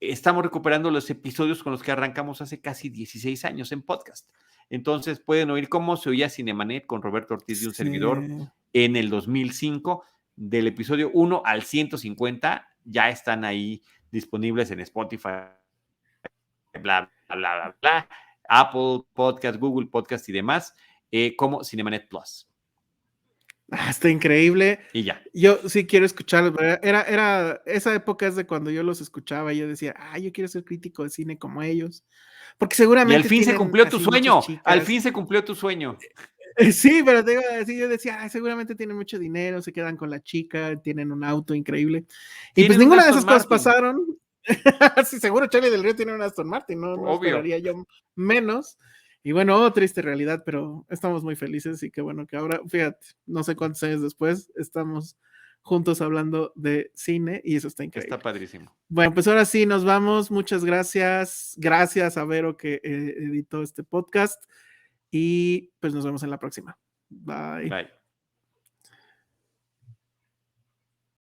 estamos recuperando los episodios con los que arrancamos hace casi 16 años en podcast. Entonces pueden oír cómo se oía Cinemanet con Roberto Ortiz y un servidor en el 2005, del episodio 1 al 150, ya están ahí disponibles en Spotify, bla, bla, bla, bla, Apple Podcast, Google Podcast y demás, como Cinemanet Plus. Está increíble. Y ya. Yo sí quiero escucharlos. Esa época es de cuando yo los escuchaba y yo decía, yo quiero ser crítico de cine como ellos. Porque seguramente. Y al fin se cumplió tu sueño. Al fin se cumplió tu sueño. Sí, pero te iba a decir, yo decía, seguramente tienen mucho dinero, se quedan con la chica, tienen un auto increíble. Y pues ninguna de esas cosas pasaron. Sí, seguro Charlie del Río tiene un Aston Martin, no esperaría yo menos. Y bueno, triste realidad, pero estamos muy felices y qué bueno que ahora, fíjate, no sé cuántos años después, estamos juntos hablando de cine y eso está increíble. Está padrísimo. Bueno, pues ahora sí, nos vamos. Muchas gracias. Gracias a Vero que editó este podcast y pues nos vemos en la próxima. Bye. Bye.